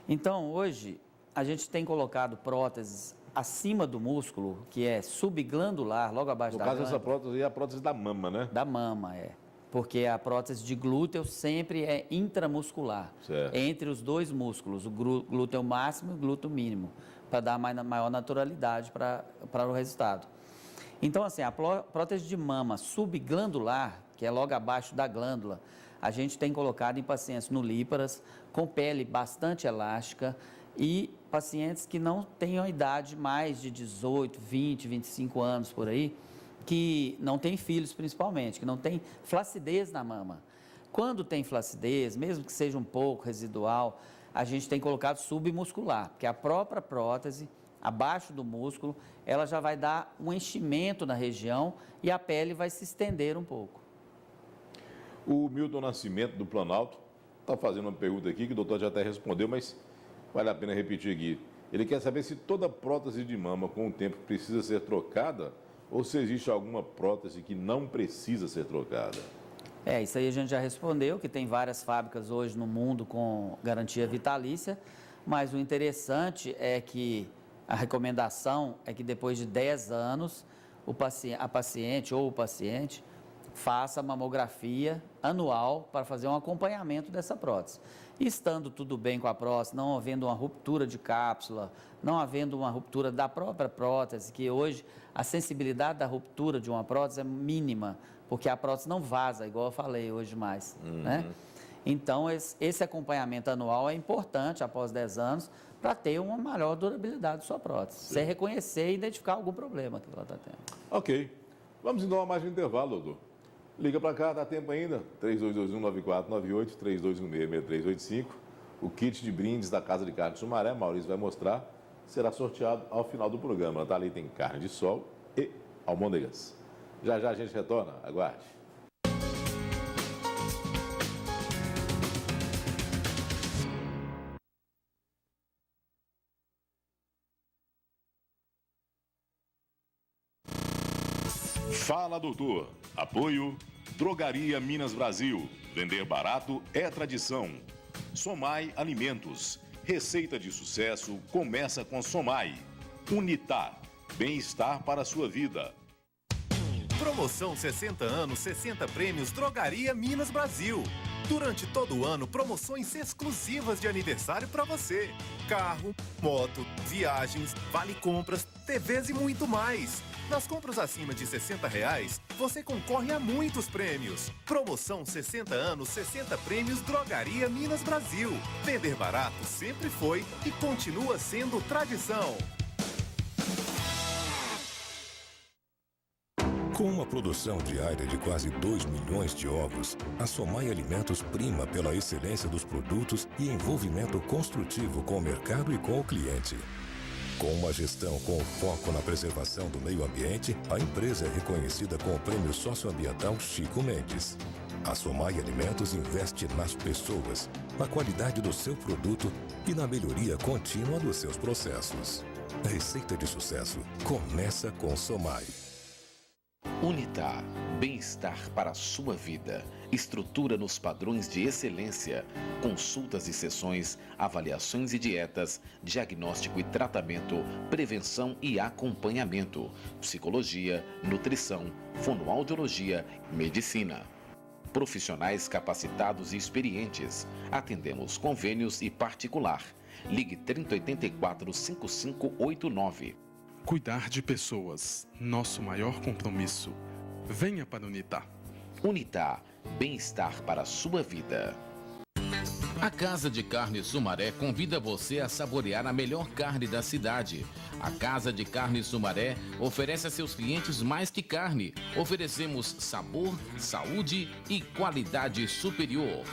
Então, hoje, a gente tem colocado próteses acima do músculo, que é subglandular, logo abaixo da glândula. No caso, essa prótese é a prótese da mama, né? Da mama, porque a prótese de glúteo sempre é intramuscular, entre os dois músculos, o glúteo máximo e o glúteo mínimo, para dar maior naturalidade para o resultado. Então, assim, a prótese de mama subglandular, que é logo abaixo da glândula, a gente tem colocado em pacientes nulíparas, com pele bastante elástica e pacientes que não tenham idade mais de 18, 20, 25 anos por aí, que não tem filhos principalmente, que não tem flacidez na mama. Quando tem flacidez, mesmo que seja um pouco residual, a gente tem colocado submuscular, porque a própria prótese, abaixo do músculo, ela já vai dar um enchimento na região e a pele vai se estender um pouco. O Milton Nascimento, do Planalto, está fazendo uma pergunta aqui que o doutor já até respondeu, mas vale a pena repetir aqui. Ele quer saber se toda prótese de mama com o tempo precisa ser trocada ou se existe alguma prótese que não precisa ser trocada. Isso aí a gente já respondeu, que tem várias fábricas hoje no mundo com garantia vitalícia, mas o interessante é que a recomendação é que depois de 10 anos a paciente ou o paciente faça mamografia anual para fazer um acompanhamento dessa prótese. E estando tudo bem com a prótese, não havendo uma ruptura de cápsula, não havendo uma ruptura da própria prótese, que hoje a sensibilidade da ruptura de uma prótese é mínima, porque a prótese não vaza, igual eu falei hoje mais, né? Então, esse acompanhamento anual é importante após 10 anos para ter uma maior durabilidade da sua prótese. Você reconhecer e identificar algum problema que ela está tendo. Ok. Vamos então a mais um intervalo, doutor. Liga para cá, dá tempo ainda? 3221-9498, 3216-6385. O kit de brindes da Casa de Carne Sumaré, Maurício vai mostrar, será sorteado ao final do programa. Ali tem carne de sol e almôndegas. Já já a gente retorna, aguarde. Fala, doutor. Apoio Drogaria Minas Brasil. Vender barato é tradição. Somai Alimentos. Receita de sucesso começa com Somai. Unitar. Bem-estar para a sua vida. Promoção 60 anos, 60 prêmios Drogaria Minas Brasil. Durante todo o ano, promoções exclusivas de aniversário para você. Carro, moto, viagens, vale compras, TVs e muito mais. Nas compras acima de R$60, você concorre a muitos prêmios. Promoção 60 anos, 60 prêmios Drogaria Minas Brasil. Vender barato sempre foi e continua sendo tradição. Com uma produção diária de quase 2 milhões de ovos, a Somai Alimentos prima pela excelência dos produtos e envolvimento construtivo com o mercado e com o cliente. Com uma gestão com foco na preservação do meio ambiente, a empresa é reconhecida com o Prêmio Socioambiental Chico Mendes. A Somai Alimentos investe nas pessoas, na qualidade do seu produto e na melhoria contínua dos seus processos. A receita de sucesso começa com Somai. Unitar, bem-estar para a sua vida, estrutura nos padrões de excelência, consultas e sessões, avaliações e dietas, diagnóstico e tratamento, prevenção e acompanhamento, psicologia, nutrição, fonoaudiologia, medicina. Profissionais capacitados e experientes. Atendemos convênios e particular. Ligue 3084-5589. Cuidar de pessoas, nosso maior compromisso. Venha para Unitar. Unitar, Bem-estar para a sua vida. A Casa de Carne Sumaré convida você a saborear a melhor carne da cidade. A Casa de Carne Sumaré oferece a seus clientes mais que carne. Oferecemos sabor, saúde e qualidade superior.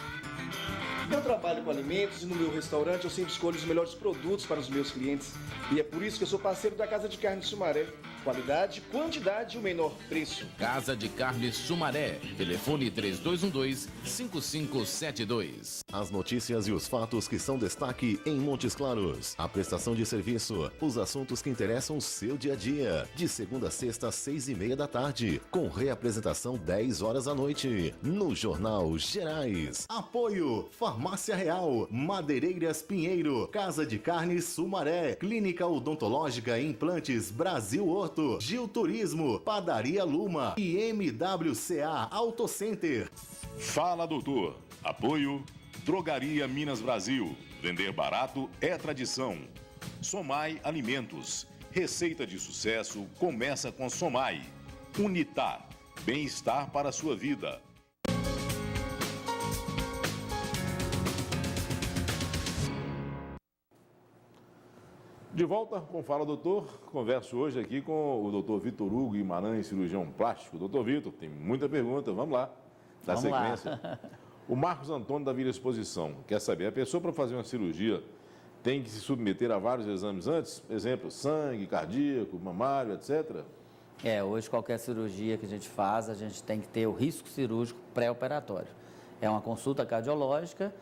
Eu trabalho com alimentos e no meu restaurante eu sempre escolho os melhores produtos para os meus clientes. E é por isso que eu sou parceiro da Casa de Carne Sumaré. Qualidade, quantidade e o menor preço. Casa de Carne Sumaré. Telefone 3212-5572. As notícias e os fatos que são destaque em Montes Claros. A prestação de serviço. Os assuntos que interessam o seu dia a dia. De segunda a sexta, às 6:30 da tarde. Com reapresentação 10 horas da noite. No Jornal Gerais. Apoio. Farmácia Real. Madeireiras Pinheiro. Casa de Carne Sumaré. Clínica Odontológica e Implantes Brasil Horto. Gil Turismo. Padaria Luma. E MWCA Auto Center. Fala, doutor. Apoio Drogaria Minas Brasil. Vender barato é tradição. Somai Alimentos. Receita de sucesso começa com Somai. Unitar. Bem-estar para a sua vida. De volta com Fala Doutor, converso hoje aqui com o doutor Vitor Hugo Guimarães, cirurgião plástico. Doutor Vitor, tem muita pergunta, vamos lá, da sequência. O Marcos Antônio da Vila Exposição quer saber, a pessoa para fazer uma cirurgia tem que se submeter a vários exames antes? Exemplo, sangue, cardíaco, mamário, etc.? Hoje qualquer cirurgia que a gente faz, a gente tem que ter o risco cirúrgico pré-operatório. É uma consulta cardiológica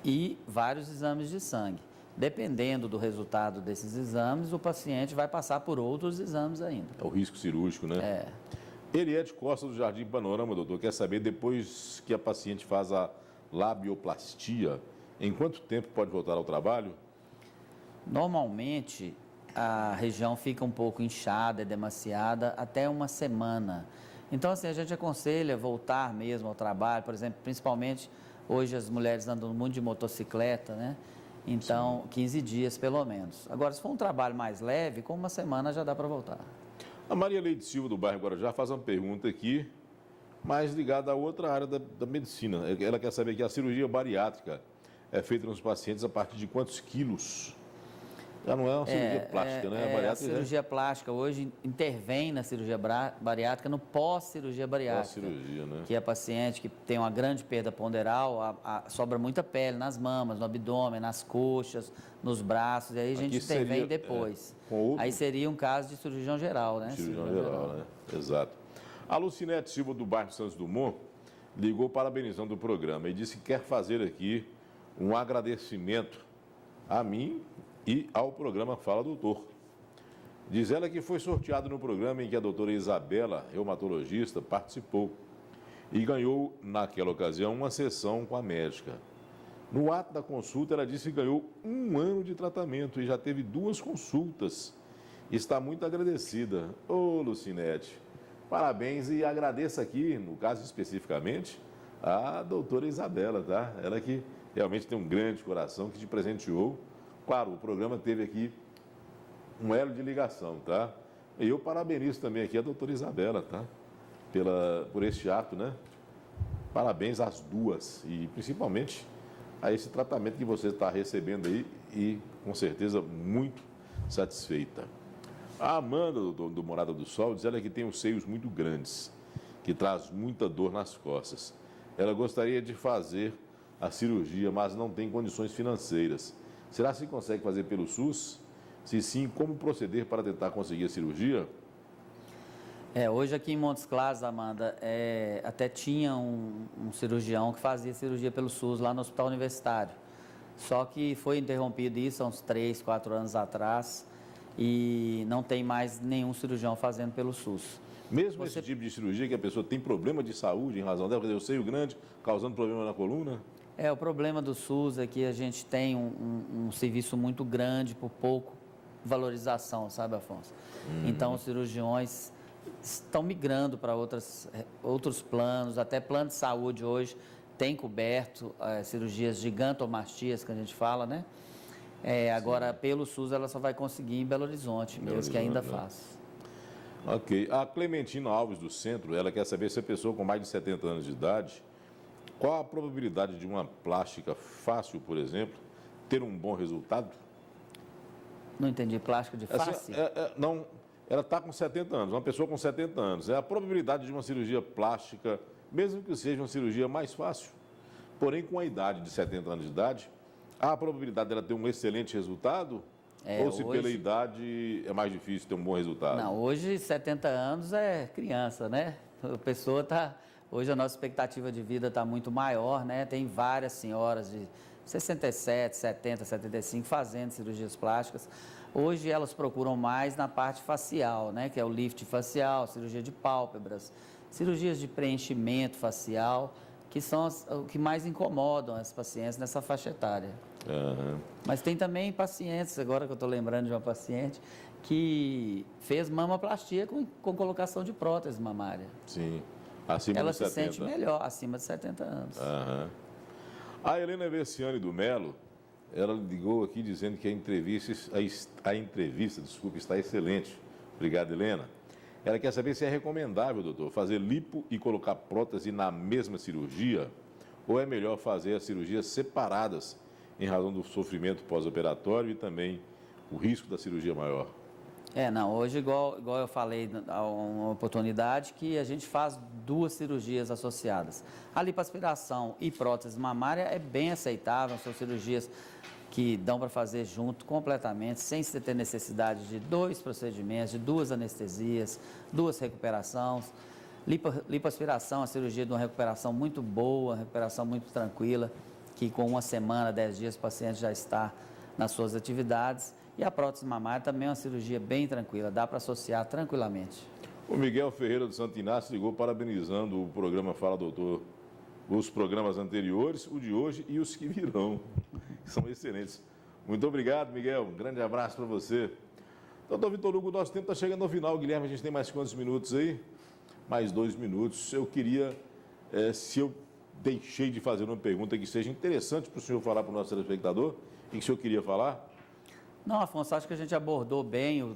e vários exames de sangue. Dependendo do resultado desses exames, o paciente vai passar por outros exames ainda. É o risco cirúrgico, né? Eliette Costa do Jardim Panorama, doutor, quer saber, depois que a paciente faz a labioplastia, em quanto tempo pode voltar ao trabalho? Normalmente, a região fica um pouco inchada, edemaciada, até uma semana. Então, assim, a gente aconselha voltar mesmo ao trabalho, por exemplo, principalmente hoje as mulheres andam muito de motocicleta, né? Então, 15 dias pelo menos. Agora, se for um trabalho mais leve, com uma semana já dá para voltar. A Maria Leide Silva, do bairro Guarujá, faz uma pergunta aqui, mais ligada a outra área da medicina. Ela quer saber que a cirurgia bariátrica é feita nos pacientes a partir de quantos quilos? Já não é uma cirurgia plástica, né? A cirurgia plástica hoje intervém na cirurgia bariátrica, no pós-cirurgia bariátrica. Pós-cirurgia, né? Que é paciente que tem uma grande perda ponderal, sobra muita pele nas mamas, no abdômen, nas coxas, nos braços, e aí a gente intervém depois. Aí seria um caso de cirurgião geral, né? Cirurgião geral, né? Exato. A Lucinete Silva, do bairro Santos Dumont, ligou parabenizando o programa e disse que quer fazer aqui um agradecimento a mim e ao programa Fala Doutor. Diz ela que foi sorteado no programa em que a doutora Isabela, reumatologista, participou e ganhou, naquela ocasião, uma sessão com a médica. No ato da consulta, ela disse que ganhou 1 ano de tratamento e já teve 2 consultas. Está muito agradecida. Ô, Lucinete, parabéns e agradeço aqui, no caso especificamente, a doutora Isabela, tá? Ela que realmente tem um grande coração, que te presenteou. Claro, o programa teve aqui um elo de ligação, tá? E eu parabenizo também aqui a doutora Isabela, tá? Por este ato, né? Parabéns às duas e principalmente a esse tratamento que você está recebendo aí e com certeza muito satisfeita. A Amanda, do Morada do Sol, diz ela que tem os seios muito grandes, que traz muita dor nas costas. Ela gostaria de fazer a cirurgia, mas não tem condições financeiras. Será que se consegue fazer pelo SUS? Se sim, como proceder para tentar conseguir a cirurgia? Hoje aqui em Montes Claros, Amanda, até tinha um cirurgião que fazia cirurgia pelo SUS lá no Hospital Universitário. Só que foi interrompido isso há uns 3, 4 anos atrás e não tem mais nenhum cirurgião fazendo pelo SUS. Mesmo esse tipo de cirurgia que a pessoa tem problema de saúde em razão dela, quer dizer, o seio grande causando problema na coluna? O problema do SUS é que a gente tem um serviço muito grande por pouco valorização, sabe, Afonso? Então, os cirurgiões estão migrando para outros planos, até plano de saúde hoje tem coberto cirurgias gigantomastias, que a gente fala, né? Agora, pelo SUS, ela só vai conseguir em Belo Horizonte, mesmo que ainda faça. Ok. A Clementina Alves do Centro, ela quer saber se a pessoa com mais de 70 anos de idade, qual a probabilidade de uma plástica fácil, por exemplo, ter um bom resultado? Não entendi, plástica de face? Não, ela está com 70 anos, uma pessoa com 70 anos. É a probabilidade de uma cirurgia plástica, mesmo que seja uma cirurgia mais fácil, porém com a idade de 70 anos de idade, há a probabilidade dela ter um excelente resultado? Ou se pela idade é mais difícil ter um bom resultado? Não, hoje 70 anos é criança, né? A pessoa está... Hoje a nossa expectativa de vida está muito maior, né? Tem várias senhoras de 67, 70, 75 fazendo cirurgias plásticas. Hoje elas procuram mais na parte facial, né? Que é o lift facial, cirurgia de pálpebras, cirurgias de preenchimento facial, que são o que mais incomodam as pacientes nessa faixa etária. Uhum. Mas tem também pacientes, agora que eu estou lembrando de uma paciente, que fez mamoplastia com colocação de prótese mamária. Sim, acima Ela de 70. se sente melhor, acima de 70 anos. Uhum. A Helena Versiani do Melo, ela ligou aqui dizendo que a entrevista está excelente. Obrigado, Helena. Ela quer saber se é recomendável, doutor, fazer lipo e colocar prótese na mesma cirurgia, ou é melhor fazer as cirurgias separadas em razão do sofrimento pós-operatório e também o risco da cirurgia maior? Não, hoje, igual eu falei há uma oportunidade, que a gente faz duas cirurgias associadas. A lipoaspiração e prótese mamária é bem aceitável, são cirurgias que dão para fazer junto completamente, sem se ter necessidade de 2 procedimentos, de 2 anestesias, 2 recuperações. Lipoaspiração é uma cirurgia de uma recuperação muito boa, recuperação muito tranquila, que com 1 semana, 10 dias, o paciente já está nas suas atividades. E a prótese mamária também é uma cirurgia bem tranquila, dá para associar tranquilamente. O Miguel Ferreira do Santo Inácio ligou parabenizando o programa Fala Doutor, os programas anteriores, o de hoje e os que virão. São excelentes. Muito obrigado, Miguel. Um grande abraço para você. Doutor Vitor Hugo, nosso tempo está chegando ao final. Guilherme, a gente tem mais quantos minutos aí? Mais 2 minutos. Eu queria, se eu deixei de fazer uma pergunta que seja interessante para o senhor falar para o nosso telespectador, e que o senhor queria falar? Não, Afonso, acho que a gente abordou bem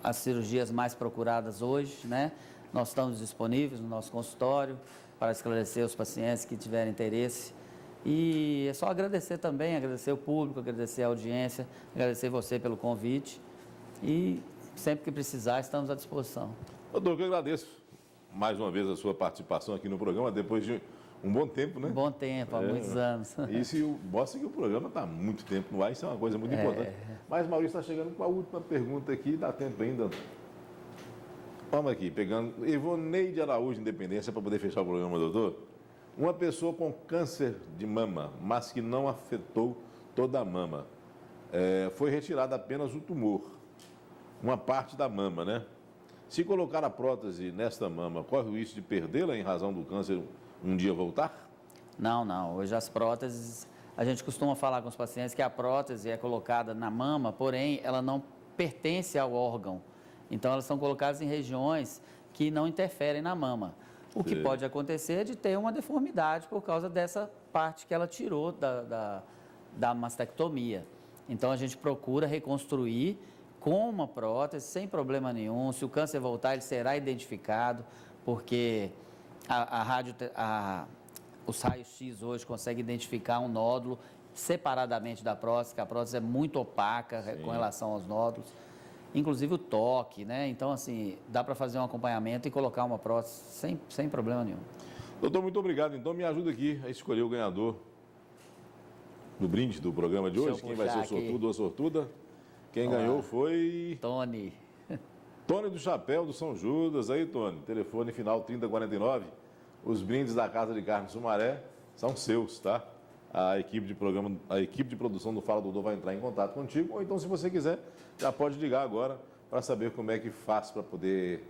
as cirurgias mais procuradas hoje, né? Nós estamos disponíveis no nosso consultório para esclarecer os pacientes que tiverem interesse. E é só agradecer também, agradecer o público, agradecer a audiência, agradecer você pelo convite. E sempre que precisar, estamos à disposição. Doutor, eu agradeço mais uma vez a sua participação aqui no programa, depois de um bom tempo, né? Um bom tempo, há muitos anos. Isso mostra que o programa está há muito tempo no ar, isso é uma coisa muito importante. Mas Maurício está chegando com a última pergunta aqui, dá tempo ainda. Vamos aqui, pegando Ivoneide Araújo, Independência, para poder fechar o programa, doutor. Uma pessoa com câncer de mama, mas que não afetou toda a mama, foi retirada apenas o tumor, uma parte da mama, né? Se colocar a prótese nesta mama, corre o risco de perdê-la em razão do câncer um dia voltar? Não. Hoje as próteses, a gente costuma falar com os pacientes que a prótese é colocada na mama, porém ela não pertence ao órgão. Então elas são colocadas em regiões que não interferem na mama. O que pode acontecer é de ter uma deformidade por causa dessa parte que ela tirou da mastectomia. Então a gente procura reconstruir com uma prótese, sem problema nenhum. Se o câncer voltar, ele será identificado, porque os raios-x hoje conseguem identificar um nódulo separadamente da prótese, que a prótese é muito opaca com relação aos nódulos. Inclusive o toque, né? Então, assim, dá para fazer um acompanhamento e colocar uma prótese sem problema nenhum. Doutor, muito obrigado. Então, me ajuda aqui a escolher o ganhador do brinde do programa de hoje. Quem vai ser o sortudo ou a sortuda? Quem ganhou foi... Tony. Tony do Chapéu do São Judas. Aí, Tony, telefone final 3049. Os brindes da Casa de Carne Sumaré são seus, tá? A equipe de produção do Fala Doutor vai entrar em contato contigo, ou então, se você quiser, já pode ligar agora para saber como é que faz para poder,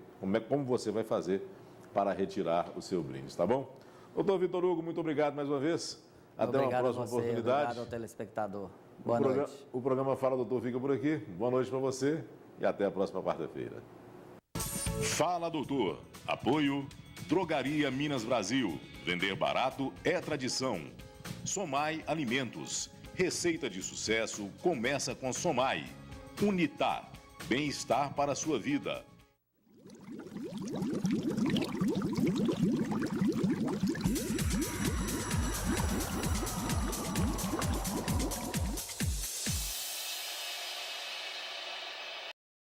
como você vai fazer para retirar o seu brinde, tá bom? Doutor Vitor Hugo, muito obrigado mais uma vez. Até uma próxima oportunidade. Obrigado ao telespectador. Boa noite. O programa Fala Doutor fica por aqui. Boa noite para você e até a próxima quarta-feira. Fala Doutor. Apoio Drogaria Minas Brasil. Vender barato é tradição. Somai Alimentos. Receita de sucesso começa com Somai. Unitar. Bem-estar para a sua vida.